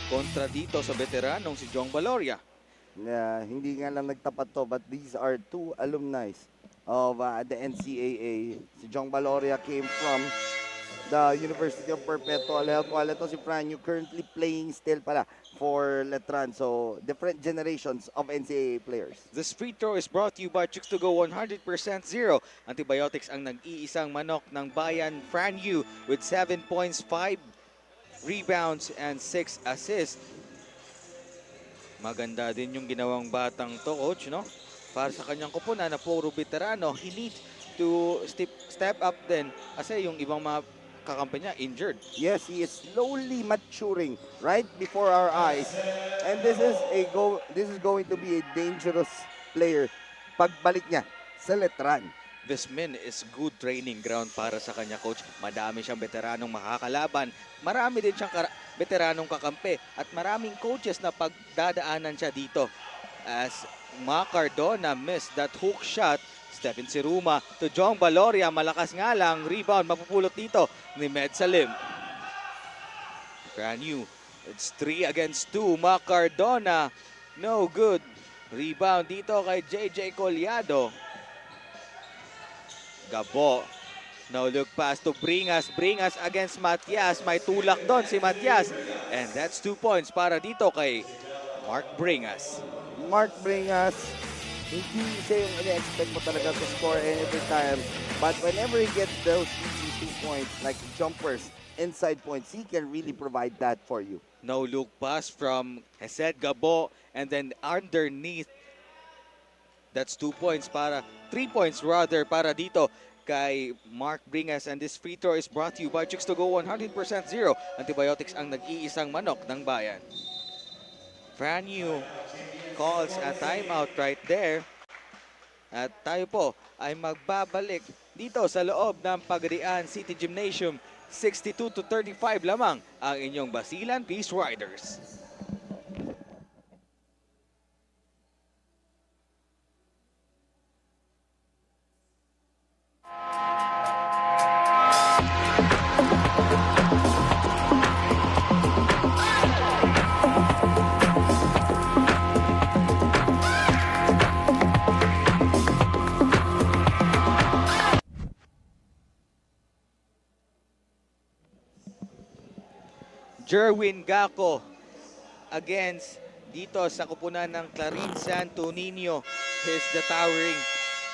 Kontra dito sa veteranong si Jong Valoria. Hindi nga lang nagtapat to, but these are 2 alumni of the NCAA. Si Jong Valoria came from the University of Perpetual Health, while ito si Franyu currently playing still pala for Letran. So, different generations of NCAA players. This free throw is brought to you by Chooks to Go 100% Zero. Antibiotics ang nag-iisang manok ng bayan, Franyu, with 7 points, 5 rebounds, and 6 assists. Maganda din yung ginawang batang to, Coach, no? Para sa kanyang koponan na puro veterano, he needs to step up din kasi yung ibang mga kakampi niya injured. Yes, he is slowly maturing right before our eyes. And this is going to be a dangerous player pagbalik niya sa Letran. VisMin is good training ground para sa kanya, Coach. Madami siyang veteranong makakalaban. Marami din siyang veteranong kakampi. At maraming coaches na pagdadaanan siya dito. As Macardona missed that hook shot. Stephen Siruma to Jong Valoria. Malakas nga lang. Rebound mapupulot dito ni Med Salim. Franyu. It's 3 against 2. Macardona. No good. Rebound dito kay JJ Collado. Gabo. No look pass to Bringas. Bringas against Matias. May tulak doon si Matias. And that's 2 points para dito kay Mark Bringas. Mark Bringas, hindi siya yung ina-expect mo talaga to score every time. But whenever he gets those easy 2 points, like jumpers, inside points, he can really provide that for you. No look pass from Hesed Gabo. And then underneath, that's 2 points para, 3 points rather para dito kay Mark Bringas. And this free throw is brought to you by Chooks to Go 100% Zero. Antibiotics ang nag-iisang manok ng bayan. Franyu calls a timeout right there. At tayo po ay magbabalik dito sa loob ng Pagadian City Gymnasium. 62-35 lamang ang inyong Basilan Peace Riders. Jerwin Gaco against dito sa kupunan ng Clarin Santo Niño. He's the towering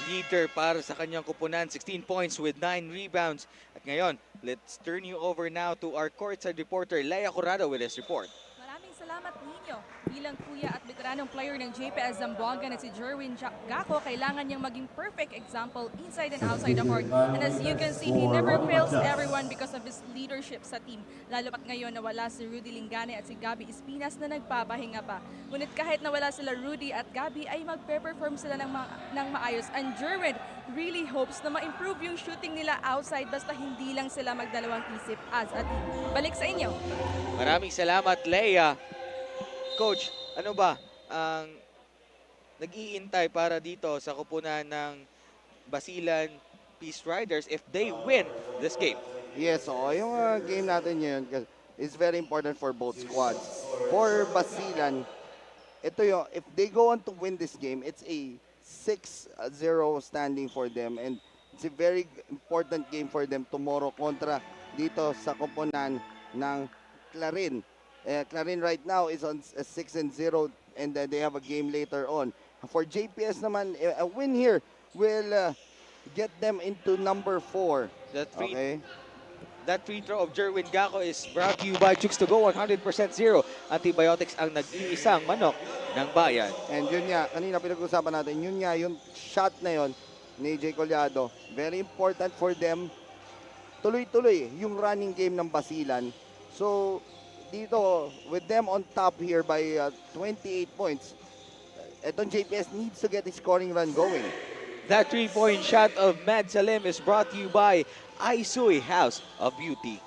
leader para sa kanyang kupunan. 16 points with 9 rebounds. At ngayon, let's turn you over now to our courtside reporter, Leia Corrado with his report. Maraming salamat ninyo. bilang kuya at veteranong player ng JPS Zamboanga na si Jerwin Gacko, kailangan niyang maging perfect example inside and outside the court. And as you can see, he never fails everyone because of his leadership sa team. Lalo pat ngayon na wala si Rudy Lingane at si Gabby Espinas na nagpapahinga pa. Ngunit kahit nawala sila Rudy at Gabby ay magpe-perform sila ng maayos. And Jerwin really hopes na ma-improve yung shooting nila outside basta hindi lang sila magdalawang isip as a team. Balik sa inyo. Maraming salamat, Leia. Coach, ano ba ang nag-iintay para dito sa kupunan ng Basilan Peace Riders if they win this game? Yes, so yung game natin yun is very important for both squads. For Basilan, ito yung, if they go on to win this game, it's a 6-0 standing for them and it's a very important game for them tomorrow kontra dito sa koponan ng Clarin. Clarin right now is on 6-0 and they have a game later on. For JPS naman, a win here will get them into number 4. That free throw of Jerwin Gacko is brought to you by Chooks to Go 100% Zero. Antibiotics ang nag-iisang manok ng bayan. And yun nga, kanina pinag-usapan natin, yun nga, yung shot na yun ni Jay Collado, very important for them. Tuloy-tuloy yung running game ng Basilan. So, dito, with them on top here by 28 points, etong JPS needs to get a scoring run going. That 3-point shot of Mad Salim is brought to you by Aisui House of Beauty.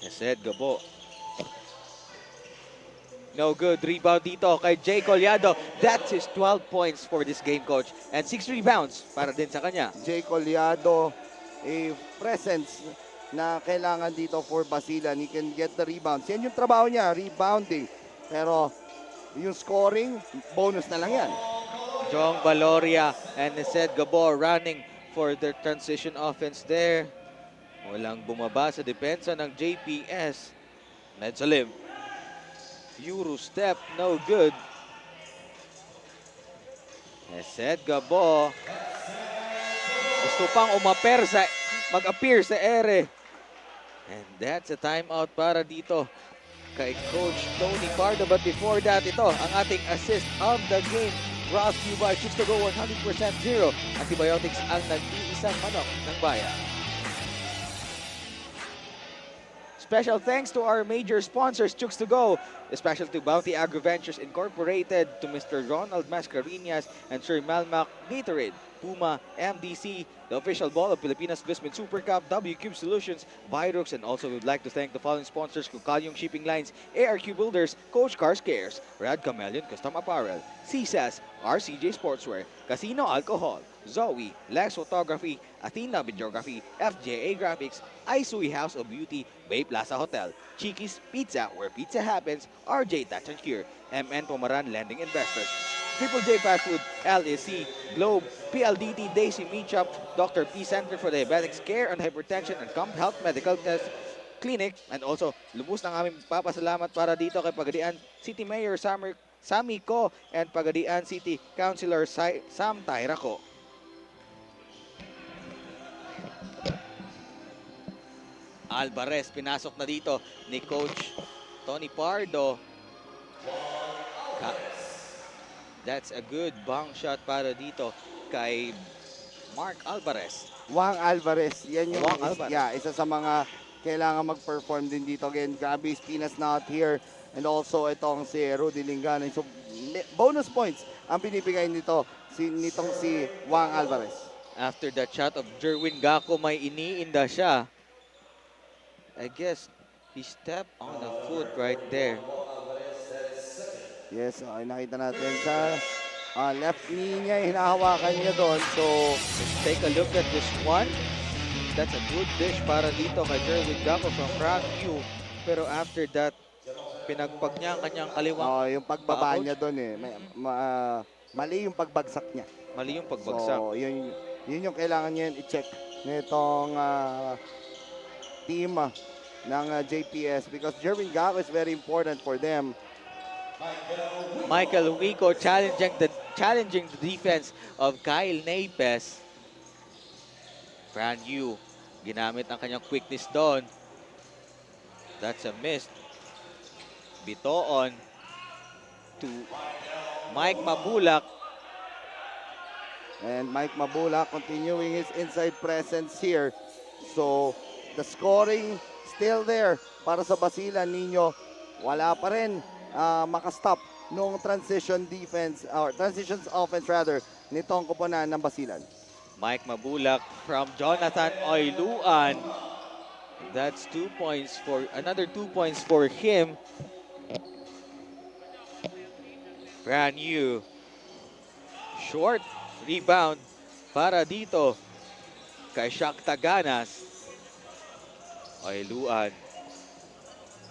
Esed Gabo. No good. Rebound dito kay Jay Collado. That's his 12 points for this game, coach. And 6 rebounds para din sa kanya. Jay Collado, a presence na kailangan dito for Basilan. He can get the rebounds. Yan yung trabaho niya, rebounding. Pero yung scoring, bonus na lang yan. Jong Valoria and Esed Gabo running for their transition offense there. Walang bumaba sa depensa ng JPS. Medsalim. Euro step, no good. Esed Gabo. Gusto pang mag-appear sa ere. And that's a timeout para dito kay Coach Tony Pardo. But before that, ito ang ating assist of the game. Brought to you by Chooks to Go 100% Zero. Antibiotics ang nag-iisang manok ng bayan. Special thanks to our major sponsors, Chooks to Go, especially to Bounty Agro Ventures Incorporated, to Mr. Ronald Mascareñas and Sir Malmac Gatorade, Puma, MDC, the official ball of Pilipinas VisMin Super Cup, WCube Solutions, Virox, and also we would like to thank the following sponsors: Kukalyong Shipping Lines, ARQ Builders, Coach Cars Cares, Rad Chameleon Custom Apparel, CSAS, RCJ Sportswear, Casino Alcohol, Zoe, Lex Photography, Athena Videography, FJA Graphics, Aisui House of Beauty, Bay Plaza Hotel, Chiquis Pizza, where pizza happens, RJ Touch and Cure, MN Pomaran Lending Investors, Triple J Fast Food, LSC, Globe, PLDT, Daisy Meat Shop, Dr. P Center for Diabetics Care and Hypertension and Comp Health Medical Test Clinic, and also lubos ng aming papasalamat para dito kay Pagadian City Mayor Sami Ko and Pagadian City Councilor Sam Tairaco. Alvarez pinasok na dito ni Coach Tony Pardo. That's a good bang shot para dito kay Mark Alvarez. Wang Alvarez, yan yung Alvarez. isa sa mga kailangan mag-perform din dito. Again, Gabby Espinas not here. And also itong si Rudy Lingane. So bonus points ang binibigay nitong si Wang Alvarez. After that shot of Jerwin Gacko, may iniinda siya. I guess he stepped on a foot right there. Yes, nakita natin sa left knee niya, hinahawakan niya doon. So, let's take a look at this one. That's a good dish para dito kay Jerwin Gacko from front view. Pero after that, pinagpag niya ang kanyang kaliwang. Yung pagbaba niya doon mali yung pagbagsak niya. Mali yung pagbagsak. So, yun yung kailangan niya i-check nitong team ng JPS because Jerwin Gacko is very important for them. Michael Wico challenging the defense of Kyle Napes. Brand new. Ginamit ang kanyang quickness doon. That's a miss. Bitoon to Mike Mabulak. And Mike Mabula continuing his inside presence here. So, the scoring still there para sa Basilan. Nino, wala pa rin makastop nung transition defense, or transitions offense rather, nitong koponan ng Basilan. Mike Mabulak from Jonathan Oiluan. That's 2 points for, another 2 points for him. Brand new. Short rebound para dito kay Shakta Ganas. Oiluan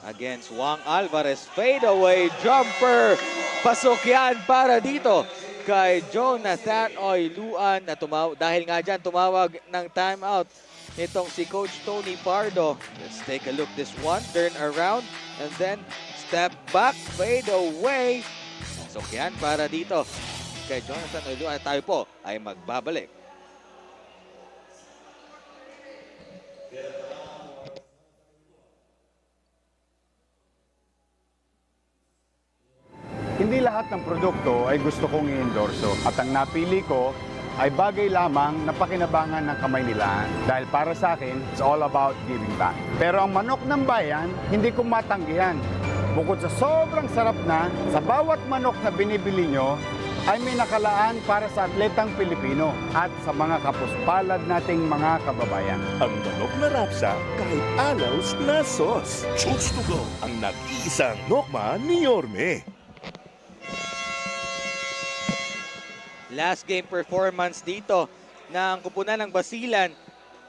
against Juan Alvarez. Fade away jumper. Pasok yan para dito kay Jonathan Oiluan. Na dahil nga dyan tumawag ng timeout itong si Coach Tony Pardo. Let's take a look this one. Turn around and then step back. Fade away. Pasok yan para dito kay Jonathan Oiluan. Tayo po ay magbabalik. Hindi lahat ng produkto ay gusto kong i-endorso at ang napili ko ay bagay lamang na pakinabangan ng kamay nila dahil para sa akin, it's all about giving back. Pero ang manok ng bayan, hindi ko matanggihan. Bukod sa sobrang sarap na, sa bawat manok na binibili nyo, ay may nakalaan para sa atletang Pilipino at sa mga kapuspalad nating mga kababayan. Ang manok na rapsa kahit alaws na sos. Chooks to go ang nag-iisang nokma ni Yorme. Last game performance dito ng kupunan ng Basilan.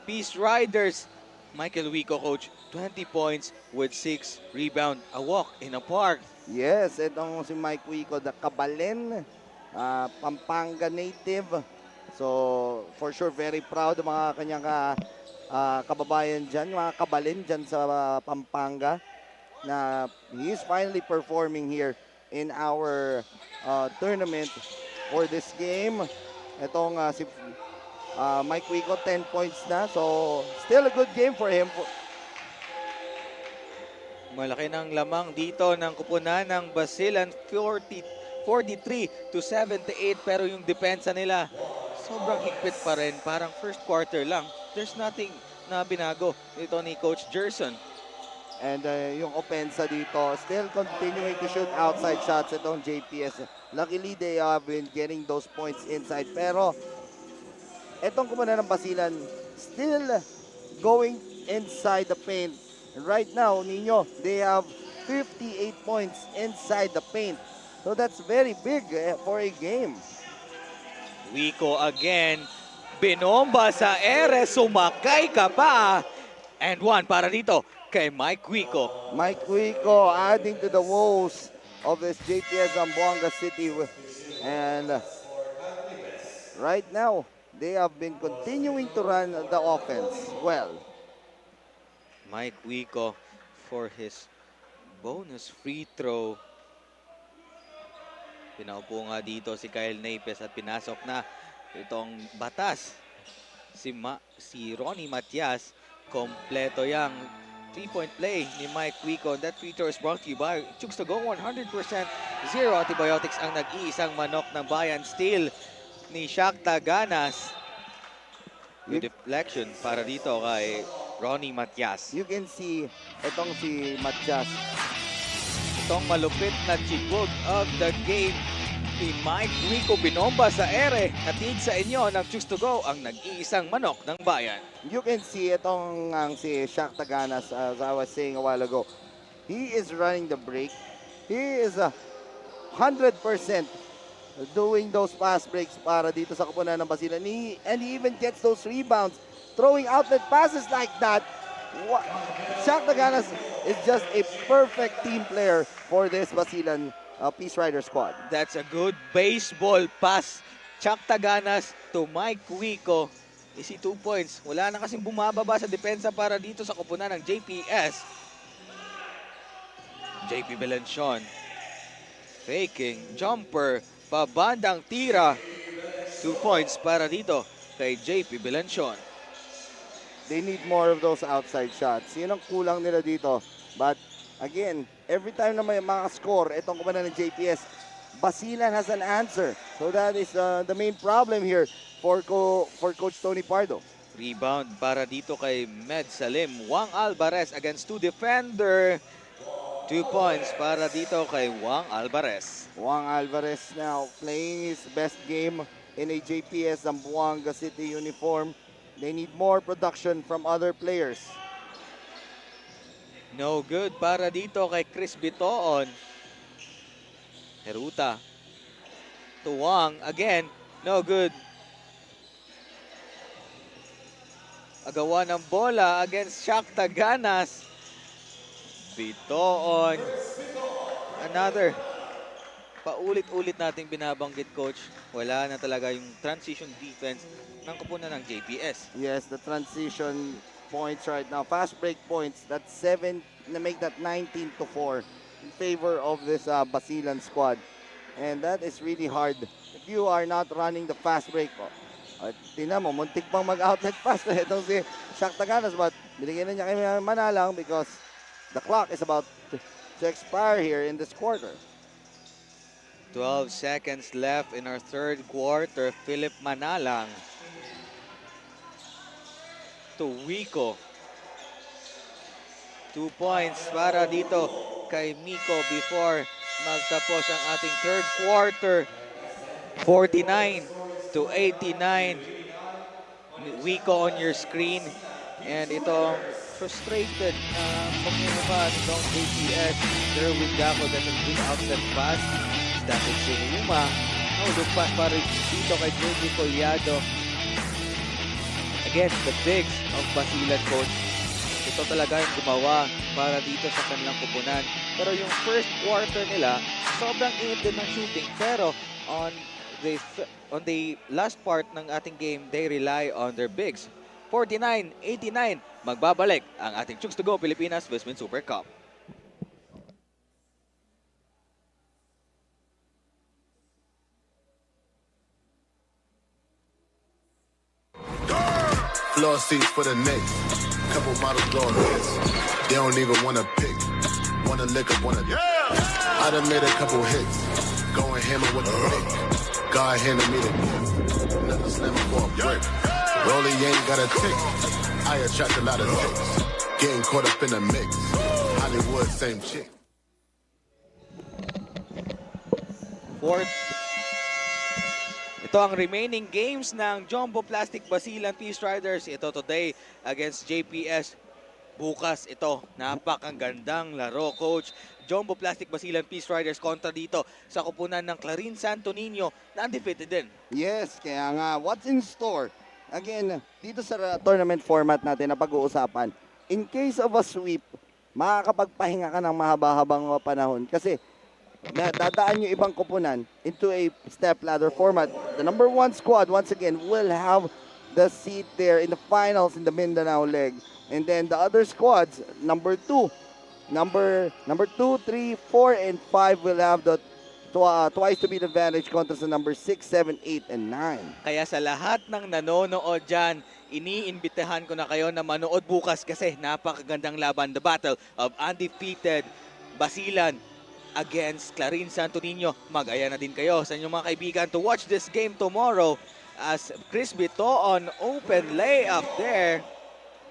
Peace Riders. Michael Wico, coach, 20 points with 6 rebound. A walk in a park. Yes, itong si Mike Wico, the Kabalen, Pampanga native. So, for sure, very proud ng mga kanyang kababayan dyan, mga Kabalen dyan sa Pampanga, na he is finally performing here in our tournament for this game. Itong si Mike Wico, 10 points na. So, still a good game for him. Malaki ng lamang dito ng kupunan ng Basilan, 43 to 78. Pero yung depensa nila, sobrang higpit pa rin. Parang first quarter lang. There's nothing na binago dito ni Coach Gerson. And yung opensa dito, still continuing to shoot outside shots itong JPS. Luckily, they have been getting those points inside. Pero, itong kumanan ng Basilan, still going inside the paint. Right now, Nino, they have 58 points inside the paint. So that's very big for a game. Wico again. Binomba sa ere. Sumakay ka pa. And one para dito kay Mike Wico. Mike Wico adding to the woes of this JPS Zamboanga City. And right now, they have been continuing to run the offense well. Mike Wico for his bonus free throw. Pinaupo nga dito si Kyle Napes at pinasok na itong batas. Si Ronnie Matias, kompleto yang 3-point play ni Mike Wico. That free throw is brought to you by Chooks to Go. 100% zero antibiotics ang nag-iisang manok ng bayan. Steal ni Shakta Ganas. With deflection para dito kay Ronnie Matias. You can see itong si Matias. Itong malupit na chibog of the game ni Mike Wico. Binomba sa ere. Hatid sa inyo ng Chooks to Go, ang nag-iisang manok ng bayan. You can see itong si Shakta Ganas, as I was saying a while ago. He is running the break. He is 100% doing those fast breaks para dito sa kupunan ng Basilan. And he even gets those rebounds, throwing outlet passes like that. Shakta Ganas is just a perfect team player for this Basilan Peace Rider squad. That's a good baseball pass. Shakta Ganas to Mike Wico. Easy 2 points. Wala na kasing bumababa sa depensa para dito sa kupunan ng JPS. JP Belancion. Faking jumper. Pabandang tira. 2 points para dito kay JP Belancion. They need more of those outside shots. Yun ang kulang nila dito. But Again, every time na may score itong kumanan ng JPS, Basilan has an answer. So that is the main problem here for Coach Tony Pardo. Rebound para dito kay Med Salim. Wang Alvarez against two defender. 2 points para dito kay Wang Alvarez. Wang Alvarez now playing his best game in a JPS Zamboanga City uniform. They need more production from other players. No good para dito kay Chris Bitoon. Heruta to Wang again. No good. Agawa ng bola against Shakhtar Ganas. Bitoon. Another. Paulit-ulit nating binabanggit, Coach. Wala na talaga yung transition defense ng kupunan ng JPS. Yes, the transition points right now. Fast break points. That's 7 na make that 19-4 in favor of this Basilan squad. And that is really hard. If you are not running the fast break, tingnan mo, muntik pang mag-outlet pass na itong si Shakhtar Ganas, but binigyan na niya kay Manalang because the clock is about to expire here in this quarter. 12 seconds left in our third quarter. Philip Manalang to Wico. 2 points para dito kay Miko before magtapos ang ating third quarter. 49-89. Wico on your screen. And itong frustrated na pagmumukha nitong JPS. Derwin Daco doesn't bring outlet pass. Dapat si Uma. No, look pass para dito kay Joji Collado. Again, the bigs of Basilan, Coach. Ito talaga yung gumawa para dito sa kanilang kupunan. Pero yung first quarter nila, sobrang init din ng shooting. Pero on the last part ng ating game, they rely on their bigs. 49-89, magbabalik ang ating Chooks to Go Pilipinas VisMin Super Cup. Floor seats for the Knicks. Couple models blowing hits. They don't even wanna pick. Wanna lick up, wanna. Yeah! I done made a couple hits. Going hammer with the pick. God handed me the gift. Another slammer for a brick. Rollie ain't got a tick. I attract a lot of chicks. Getting caught up in the mix. Hollywood, same chick. Fourth. Ito ang remaining games ng Jumbo Plastic Basilan Peace Riders. Ito today against JPS. Bukas ito, napakagandang laro, Coach. Jumbo Plastic Basilan Peace Riders kontra dito sa kupunan ng Clarin Santo Niño na undefeated din. Yes, kaya nga, what's in store? Again, dito sa tournament format natin na pag-uusapan, in case of a sweep, makakapagpahinga ka ng mahaba-habang panahon kasi dadaan yung ibang kupunan into a step ladder format. The number 1 squad, once again, will have the seat there in the finals in the Mindanao leg. And then the other squads, number 2, 3, 4, and 5 will have the twice to beat advantage kontra sa number 6, 7, 8, and 9. Kaya sa lahat ng nanonood dyan, iniimbitahan ko na kayo na manood bukas kasi napakagandang laban. The battle of undefeated Basilan against Clarin Santo Niño. Mag-aya na din kayo sa inyong mga kaibigan to watch this game tomorrow as Chris Bitoon open layup there.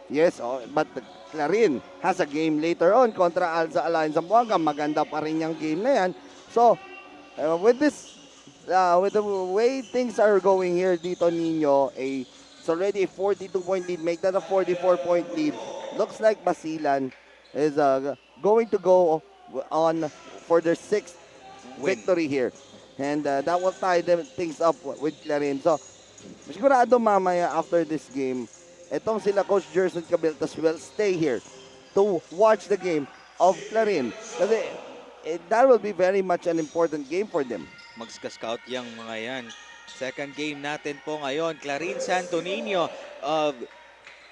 Yes, but Clarin has a game later on kontra Alza Alliance Zamboanga. Maganda pa rin yung game na yan. So, with the way things are going here dito Niño, it's already a 42-point lead. Make that a 44-point lead. Looks like Basilan is going to go on for their 6th victory here. And that will tie things up with Clarin. So, sigurado mamaya after this game, etong sila Coach Gerson Cabiltas will stay here to watch the game of Clarin. Kasi that will be very much an important game for them. Magska-scout yung mga yan. Second game natin po ngayon, Clarin Santo Niño of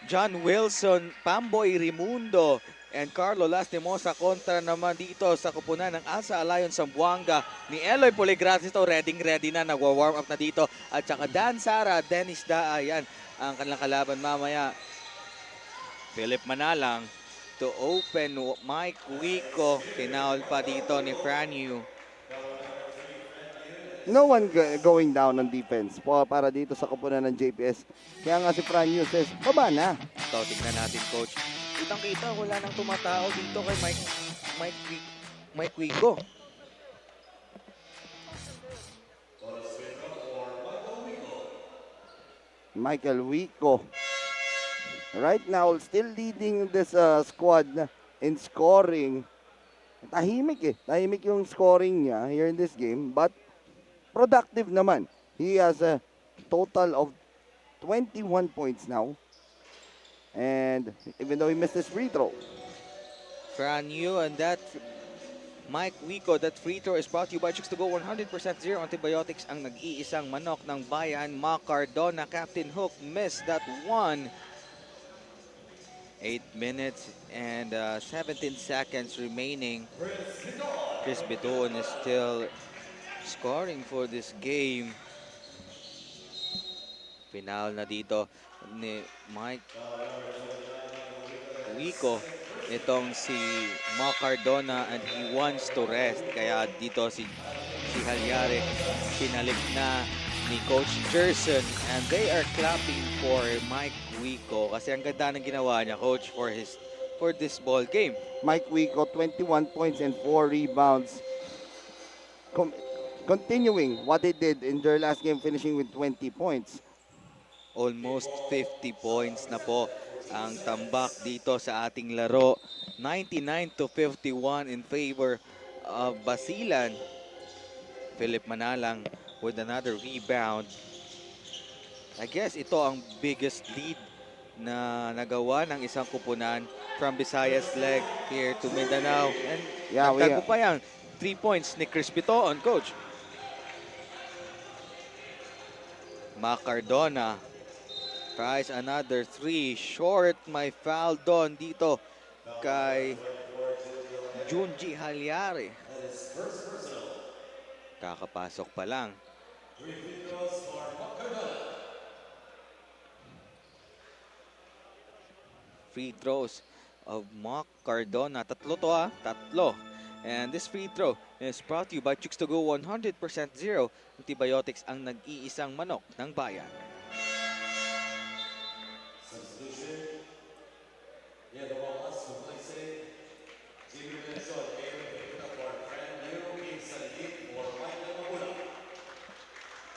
John Wilson, Pamboy Rimundo, and Carlo Lastimosa kontra naman dito sa kupunan ng Alsa Alliance Zamboanga ni Eloy Poligratis. Ito ready na, nagwa-warm up na dito. At saka Dan Sara, Dennis Daa, yan ang kanilang kalaban mamaya. Philip Manalang to open. Mike Wico, finaul pa dito ni Franyu. No one going down on defense para dito sa kupunan ng JPS. Kaya nga si Franyu says, baba na. Ito, tignan natin, coach. Kitang-kita, wala nang tumatao dito kay Mike Wico. Michael Wico. Right now, still leading this squad in scoring. Tahimik eh. Tahimik yung scoring niya here in this game. But productive naman. He has a total of 21 points now. And even though he missed his free throw. Franyu and that Mike Wico, that free throw is brought to you by Chicks to Go 100% Zero Antibiotics, ang nag-iisang manok ng bayan. Cardona, Captain Hook, missed that one. 8 minutes and 17 seconds remaining. Chris Bitoon is still scoring for this game. Final na dito ni Mike Wico. Itong si Cardona, and he wants to rest. Kaya dito si Halyare pinalik na ni Coach Gerson, and they are clapping for Mike Wico kasi ang ganda ng ginawa niya, Coach, for this ball game. Mike Wico, 21 points and 4 rebounds. Continuing what they did in their last game, finishing with 20 points. Almost 50 points na po ang tambak dito sa ating laro. 99-51 in favor of Basilan. Philip Manalang with another rebound. I guess ito ang biggest lead na nagawa ng isang kupunan from Visayas leg here to Mindanao. And nagtago pa yan. 3 points ni Chris Bitoon, Coach. Cardona tries another 3. Short, may foul doon dito kay Junji Halyare. Kakapasok pa lang. Free throws of Cardona. Tatlo to tatlo. And this free throw is brought to you by Chicks to Go 100% Zero Antibiotics, ang nag-iisang manok ng bayan.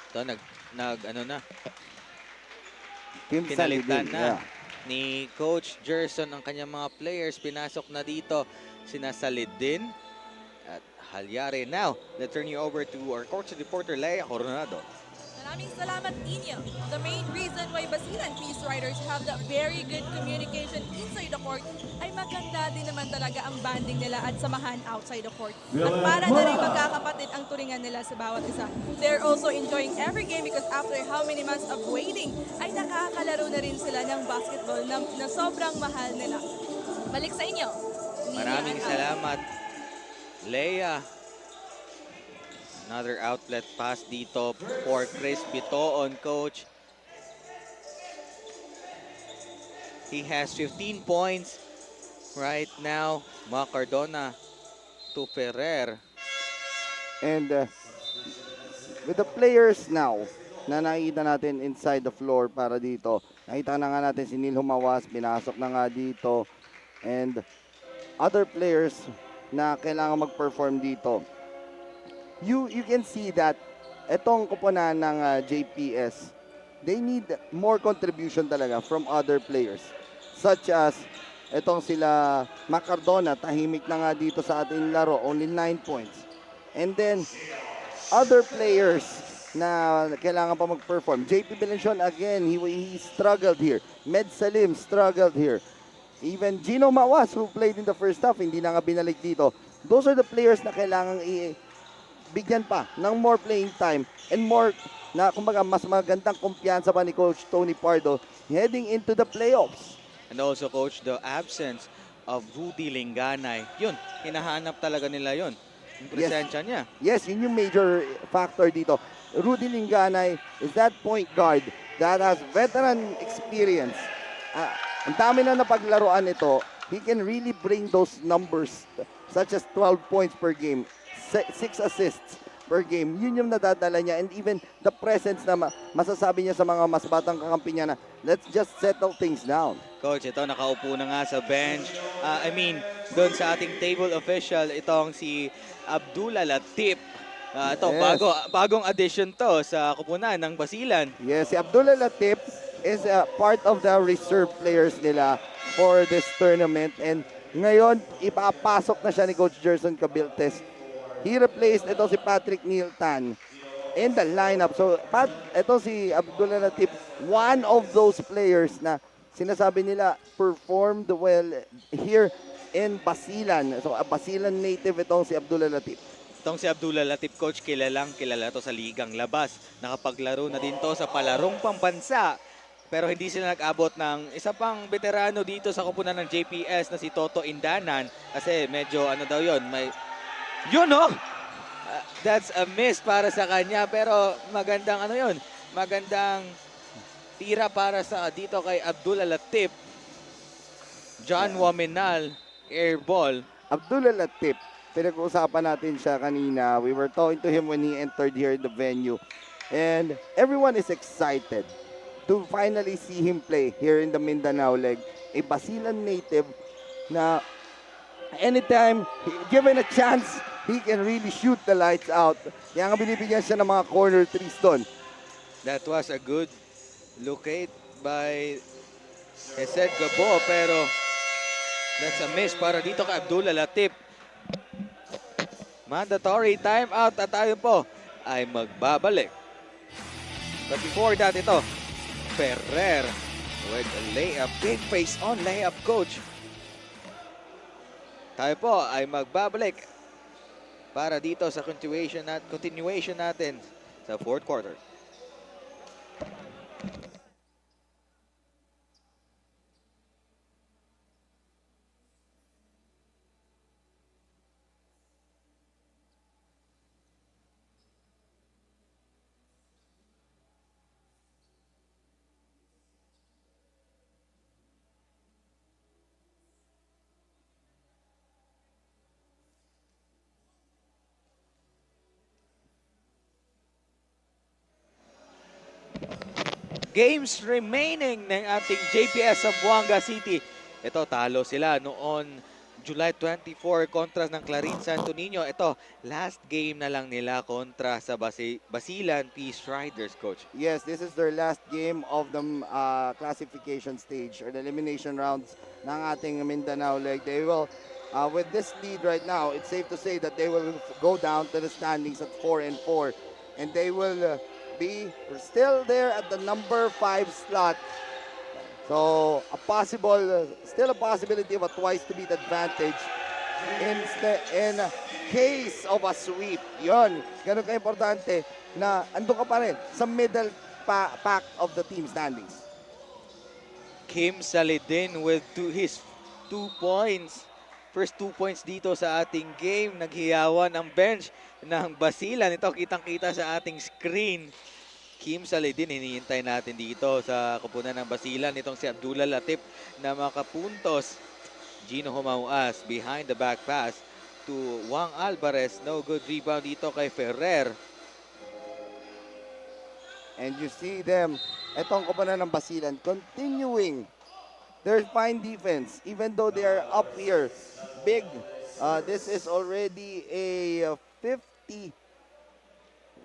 Ito, pinalitan na ni Coach Gerson ang kanyang mga players. Pinasok na dito sina Salidin at Halyare. Now, let's turn you over to our coach reporter, Leia Coronado. Maraming salamat ninyo. The main reason why Basilan Peace Riders have the very good communication inside the court ay maganda din naman talaga ang banding nila at samahan outside the court. At para na rin magkakapatid ang turingan nila sa bawat isa. They're also enjoying every game because after how many months of waiting ay nakakalaro na rin sila ng basketball na sobrang mahal nila. Balik sa inyo. Maraming salamat, Leia. Another outlet pass dito for Chris Bitoon, Coach. He has 15 points right now. Cardona to Ferrer. And with the players now na nakikita natin inside the floor para dito, nakita na nga natin si Neil Humawas, pinasok na nga dito. And other players na kailangan mag-perform dito. You can see that etong kupunan ng JPS, they need more contribution talaga from other players. Such as etong sila Cardona, tahimik na nga dito sa ating laro, only 9 points. And then other players na kailangan pa mag-perform. JP Belencion again, he struggled here. Med Salim struggled here. Even Gino Mawas, who played in the first half, hindi na nga binalik dito. Those are the players na kailangang bigyan pa ng more playing time and more na kumbaga mas magandang kumpiyansa pa ni Coach Tony Pardo heading into the playoffs. And also, Coach, the absence of Rudy Linganay. Yun, hinahanap talaga nila yun. Yung presensya niya. Yes, yun yung major factor dito. Rudy Linganay is that point guard that has veteran experience. Ang dami na napaglaruan ito he can really bring those numbers such as 12 points per game, 6 assists per game. Yun yung nadadala niya, and even the presence na masasabi niya sa mga mas batang kakampi niya na let's just settle things down. Coach, ito nakaupo na nga sa bench. Doon sa ating table official, itong si Abdullah Latif. Ito, Yes. bagong addition to sa kupunan ng Basilan. Yes, si Abdullah Latif is part of the reserve players nila for this tournament, and ngayon ipapasok na siya ni Coach Gerson Cabiltes. He replaced ito si Patrick Niltan in the lineup. So, ito si Abdullah Latif, one of those players na sinasabi nila performed well here in Basilan. So, a Basilan native itong si Abdullah Latif. Itong si Abdullah Latif, Coach, kilala to sa ligang labas. Nakapaglaro na din to sa palarong pambansa. Pero hindi sila nag-abot ng isa pang veterano dito sa kupunan ng JPS na si Toto Indanan. Kasi medyo that's a miss para sa kanya. Pero magandang magandang tira para sa dito kay Abdullah Latif. John Waminal, air ball. Abdullah Latif, pinag-uusapan natin siya kanina. We were talking to him when he entered here in the venue. And everyone is excited to finally see him play here in the Mindanao leg. A Basilan native na anytime given a chance, he can really shoot the lights out. Kaya nga binibigyan siya ng mga corner threes doon. That was a good locate by Hesed Gabo, pero that's a miss para dito kay Abdullah Latif. Mandatory timeout at tayo po ay magbabalik. But before that, ito, Ferrer with a layup. Big face-on layup, Coach. Tayo po ay magbabalik para dito sa continuation natin sa fourth quarter. Games remaining ng ating JPS Zamboanga City. Ito, talo sila noon July 24 kontra ng Clarin Santo Niño. Ito, last game na lang nila kontra sa Basilan Peace Riders, Coach. Yes, this is their last game of the classification stage or the elimination rounds ng ating Mindanao leg. They will, with this lead right now, it's safe to say that they will go down to the standings at 4-4. And they will be still there at the number 5 slot. So, still a possibility of a twice to beat advantage in case of a sweep. Yon, ganun ka-importante na andun ka pa rin sa middle pack of the team standings. Kim Salidin with his 2 points. First 2 points dito sa ating game. Naghiyawan ang bench ng Basilan. Ito, kitang-kita sa ating screen. Kim Salidin, hinihintay natin dito sa kupunan ng Basilan. Itong si Abdullah Latif na makapuntos. Gino Humauas behind the back pass to Wang Alvarez. No good rebound dito kay Ferrer. And you see them, etong kupunan ng Basilan, continuing their fine defense. Even though they are up here, big. This is already a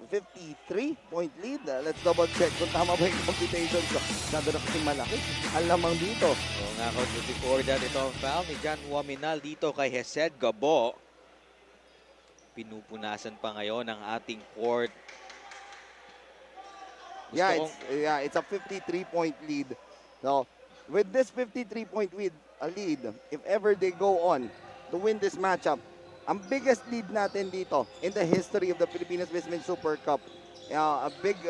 53-point lead. Let's double check kung tama ba yung computations. Masyado na kasing malaki. Ang lamang dito. So nga, Coach, before that, ito ang foul ni John Waminal dito kay Hesed Gabo. Pinupunasan pa ngayon ang ating court. It's a 53-point lead. So, with this 53-point lead, if ever they go on to win this matchup, ang biggest lead natin dito in the history of the Pilipinas VisMin Super Cup, a big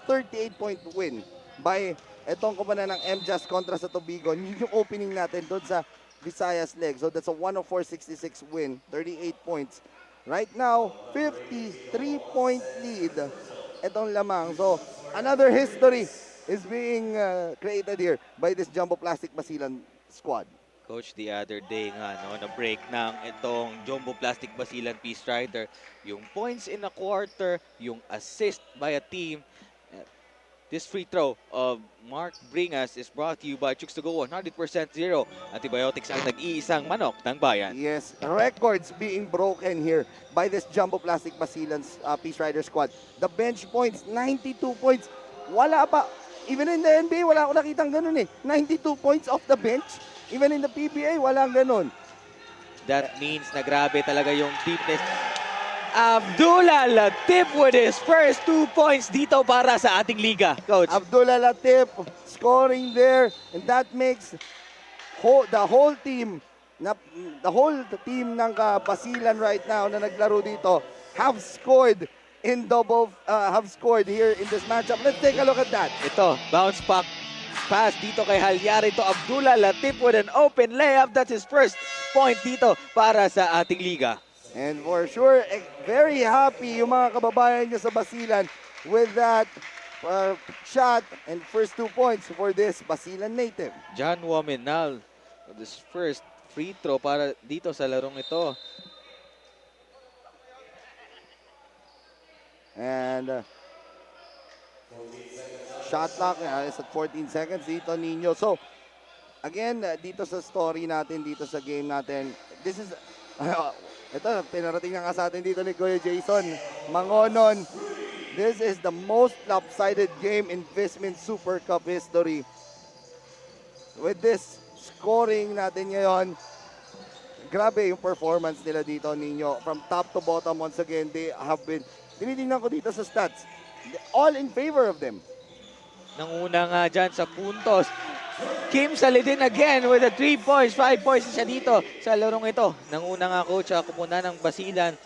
38-point win by etong kumpanan ng MJAS kontra sa Tubigon. Yun yung opening natin doon sa Visayas leg. So that's a 104-66 win, 38 points. Right now, 53-point lead etong lamang. So another history is being created here by this Jumbo Plastic Basilan squad. Coach, the other day nga, no, na break ng itong Jumbo Plastic Basilan Peace Rider, yung points in a quarter, yung assist by a team. This free throw of Mark Bringas is brought to you by Chooks to Go 100% Zero. Antibiotics ang nag-iisang manok ng bayan. Yes, records being broken here by this Jumbo Plastic Basilan's Peace Rider squad. The bench points, 92 points. Wala pa. Even in the NBA, wala ako nakitang ganun eh. 92 points off the bench. Even in the PBA, walang ganun. That means na grabe talaga yung deepness. Abdullah Latif with his first 2 points dito para sa ating liga, Coach. Abdullah Latif scoring there, and that makes the whole team ng Basilan right now na naglaro dito have scored here in this matchup. Let's take a look at that. Ito, bounce back pass dito kay Halyari to Abdullah Latif with an open layup. That's his first point dito para sa ating liga. And for sure, very happy yung mga kababayan niya sa Basilan with that shot and first 2 points for this Basilan native. John Waminal, this first free throw para dito sa larong ito. And shot clock is at 14 seconds dito, Nino. So, again, dito sa story natin, dito sa game natin, this is... ito, pinarating nga sa atin dito ni Kuya Jason Mangonon. This is the most lopsided game in VisMin Super Cup history. With this scoring natin ngayon, grabe yung performance nila dito, Nino. From top to bottom, once again, they have been... Tinitingnan ko dito sa stats. All in favor of them. Nanguna nga dyan sa puntos. Kim Salidin again with the 3 points. 5 points siya dito sa larong ito. Nanguna nga coach sa kupunan ng Basilan.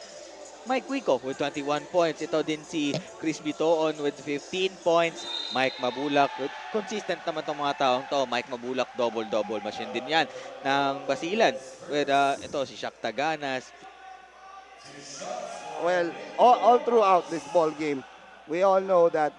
Mike Wico with 21 points. Ito din si Chris Bitoon with 15 points. Mike Mabulak. Consistent naman itong mga taong to. Mike Mabulak, double-double machine din yan ng Basilan. With ito si Shaq Taganas. Well, all throughout this ball game, we all know that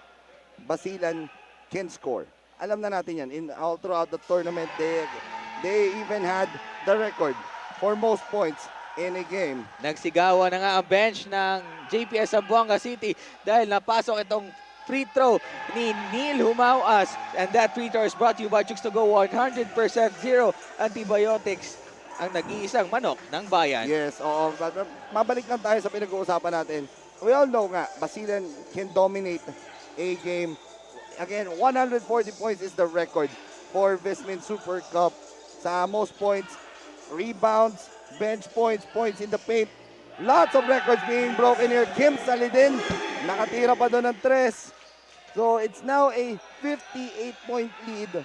Basilan can score. Alam na natin yan. All throughout the tournament, they even had the record for most points in a game. Nagsigawan na nga ang bench ng JPS Zamboanga City dahil napasok itong free throw ni Neil Humauas. And that free throw is brought to you by Chooks to Go 100% Zero Antibiotics, ang nag-iisang manok ng bayan. Yes, oo. Mabalik lang tayo sa pinag-uusapan natin. We all know nga, Basilan can dominate a game. Again, 140 points is the record for VisMin Super Cup. Sa most points, rebounds, bench points, points in the paint. Lots of records being broken here. Kim Salidin, nakatira pa doon ng 3. So it's now a 58-point lead.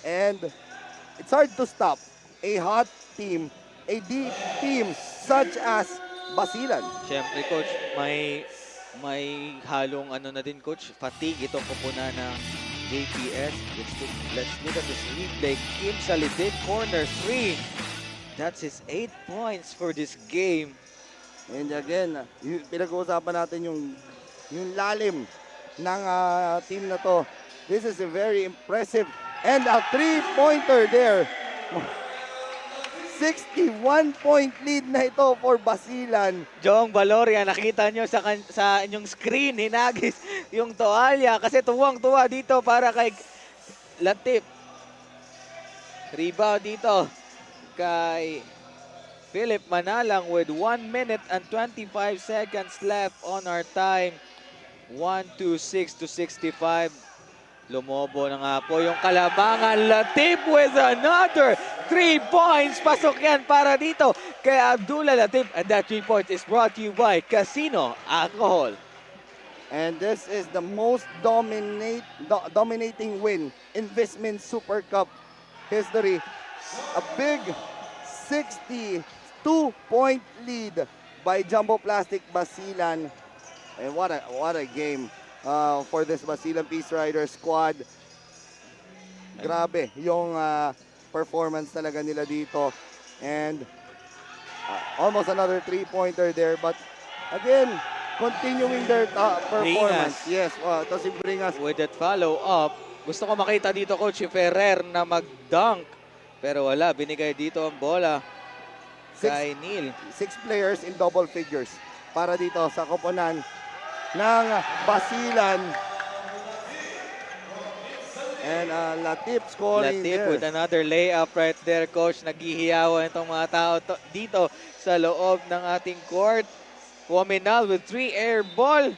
And it's hard to stop a hot team, a deep team such as Basilan. Siyempre, Coach, may halong ano na din, Coach, fatigue itong kupunan ng JPS. Let's look at this replay. Kim Salidin, corner 3. That's his 8 points for this game. And again, pinag-uusapan natin yung lalim ng team na to. This is a very impressive and a 3-pointer there. 61-point lead na ito for Basilan. Jong Valoria, nakita nyo sa inyong screen, hinagis yung toalya kasi tuwang-tuwa dito para kay Latif. Rebound dito kay Philip Manalang with 1 minute and 25 seconds left on our time. 126 to 65. Lumobo na nga po yung kalabangan. Latif with another 3 points. Pasok yan para dito kay Abdullah Latif. And that 3 points is brought to you by Casino Alcohol. And this is the most dominating win in VisMin Super Cup history. A big 62-point lead by Jumbo Plastic Basilan. And what a game for this Basilan Peace Rider squad. Grabe yung performance talaga nila dito. And almost another 3-pointer there. But again, continuing their performance. Bringas. Yes, ito si Bringas. With that follow-up, gusto ko makita dito, Coach, si Ferrer na mag-dunk Pero wala, binigay dito ang bola kay Neil. 6 players in double figures para dito sa koponan ng Basilan. And Latif scoring Latif there. with another layup right there, coach. Naghihiyawan itong mga tao dito sa loob ng ating court. Waminal with 3 air ball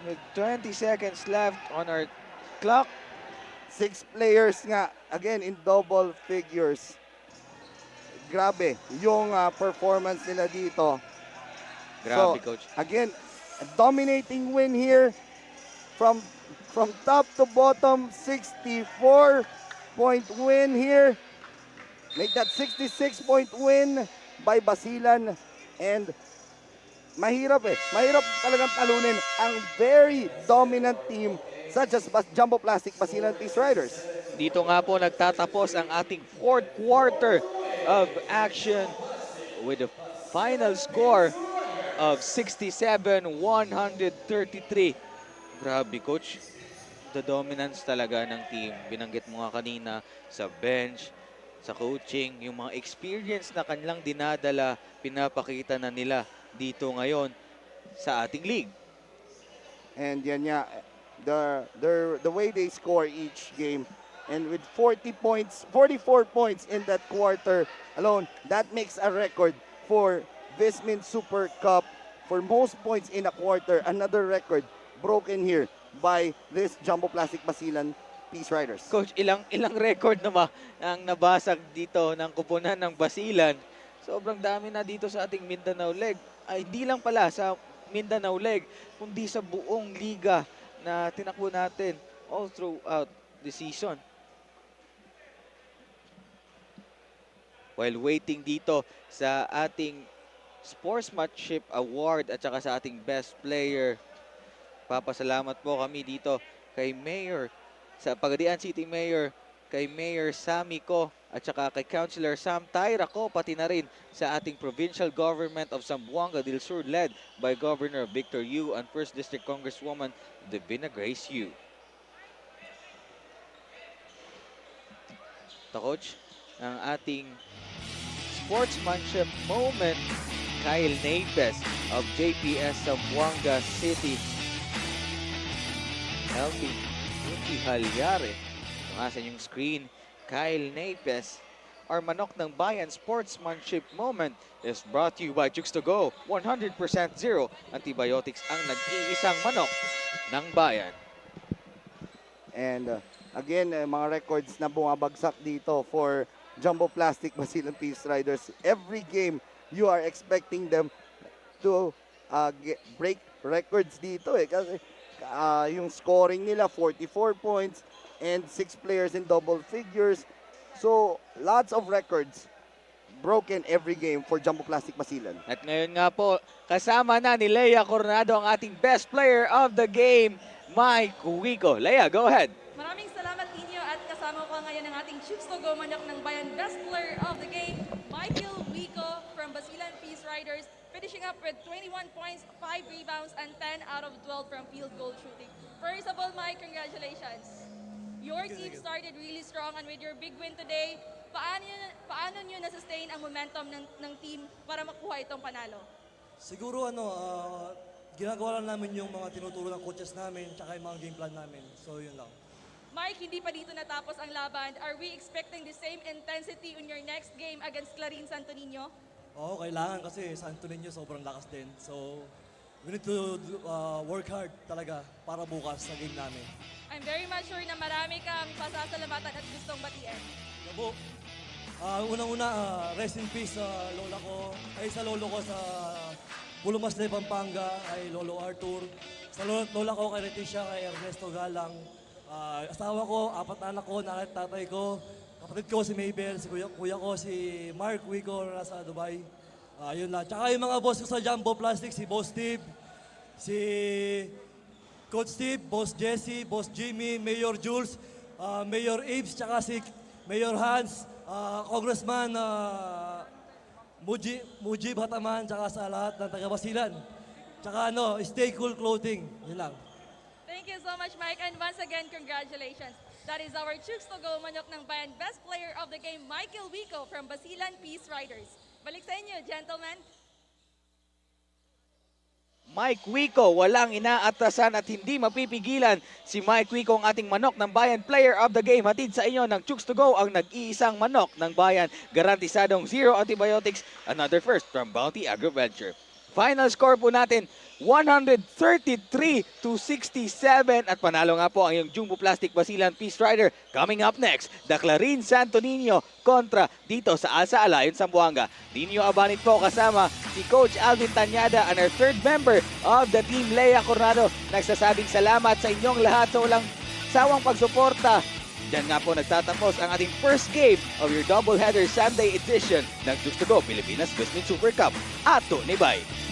with 20 seconds left on our clock. 6 players nga, again, in double figures. Grabe, yung performance nila dito. Grabe, So, coach. Again, a dominating win here from top to bottom, 64-point win here. Make that 66-point win by Basilan. And mahirap talagang talunin ang very dominant team such as Jumbo Plastic Basilan Peace Riders. Dito nga po nagtatapos ang ating fourth quarter of action with a final score of 67-133. Grabe, coach. The dominance talaga ng team. Binanggit mo nga kanina sa bench, sa coaching, yung mga experience na kanilang dinadala, pinapakita na nila dito ngayon sa ating league. And yan nga, the way they score each game, and with 44 points in that quarter alone, that makes a record for VisMin Super Cup for most points in a quarter. Another record broken here by this Jumbo Plastic Basilan Peace Riders. Coach, ilang record na ba ang nabasag dito ng kupunan ng Basilan? Sobrang dami na dito sa ating Mindanao leg. Ay, hindi lang pala sa Mindanao leg, kundi sa buong liga na tinakbo natin all throughout the season. While waiting dito sa ating Sportsmanship Award at saka sa ating Best Player, papasalamat po kami dito kay Mayor, sa Pagadian City Mayor, kay Mayor Sammy Ko, at saka kay Councilor Sam Tyra ko, pati na rin sa ating Provincial Government of Zamboanga del Sur led by Governor Victor Yu and 1st District Congresswoman Divina Grace Yu. Ito, Coach, ang ating sportsmanship moment, Kyle Napes of JPS Zamboanga City. Healthy Yuki Halyare. Nga sa inyong screen, Kyle Napes. Our Manok ng Bayan sportsmanship moment is brought to you by Chooks to Go. 100% zero antibiotics ang nag-iisang manok ng bayan. And again, mga records na bumabagsak dito for Jumbo Plastic Basilan Peace Riders. Every game, you are expecting them to break records dito kasi yung scoring nila 44 points and 6 players in double figures. So, lots of records broken every game for Jumbo Plastic Basilan. At ngayon nga po, kasama na ni Leia Coronado ang ating best player of the game, Mike Wico. Leia, go ahead. Maraming salamat ninyo at kasama ko ngayon ang ating Chooks to Go Manok ng Bayan best player of the game, Michael Wico from Basilan Peace Riders, finishing up with 21 points, 5 rebounds, and 10 out of 12 from field goal shooting. First of all, Mike, congratulations. Your team started really strong, and with your big win today, paano nyo na-sustain ang momentum ng team para makuha itong panalo? Siguro ginagawa lang namin yung mga tinuturo ng coaches namin tsaka yung mga game plan namin. So yun lang. Mike, hindi pa dito natapos ang laban. Are we expecting the same intensity in your next game against Clarin Santo Niño? Oo, kailangan kasi Santo Niño sobrang lakas din. So we need to work hard talaga para bukas sa game namin. I'm very much sure na marami kang pasasalamatan at gustong batiin. Gabo, unang-una, rest in peace sa lola ko, ay sa lolo ko sa Pulumasle, Pampanga, ay Lolo Arthur. Sa lola ko kay Leticia, kay Ernesto Galang. Asawa ko, 4 na anak ko, nanay at tatay ko. Kapatid ko si Mabel, si kuya ko si Mark Wico na nasa Dubai. Yun lang. Tsaka yung mga boss ko sa Jumbo Plastic, si Boss Steve, si Coach Steve, Boss Jesse, Boss Jimmy, Mayor Jules, Mayor Abe's, tsaka si Mayor Hans, Congressman Muji Bataman, tsaka sa lahat ng taga-Basilan. Tsaka stay cool clothing. Yun lang. Thank you so much, Mike. And once again, congratulations. That is our Chooks to Go Manok ng Bayan Best Player of the Game, Michael Wico from Basilan Peace Riders. Balik sa inyo, gentlemen. Mike Wico, walang inaatasan at hindi mapipigilan. Si Mike Wico ang ating manok ng bayan player of the game. Hatid sa inyo ng Chooks to Go, ang nag-iisang manok ng bayan. Garantisadong zero antibiotics, another first from Bounty Agriventure. Final score po natin, 133-67 at panalo nga po ang iyong Jumbo Plastic Basilan Peace Rider. Coming up next, the Clarin Santo Niño kontra dito sa Alsa Alliance Zamboanga. Nino Abanit po kasama si Coach Alvin Tanyada and our third member of the team, Lea Coronado. Nagsasabing salamat sa inyong lahat sa walang sawang pagsuporta. Diyan nga po nagtatapos ang ating first game of your doubleheader Sunday edition ng Chooks to Go Pilipinas VisMin Super Cup. Ato ni Bay!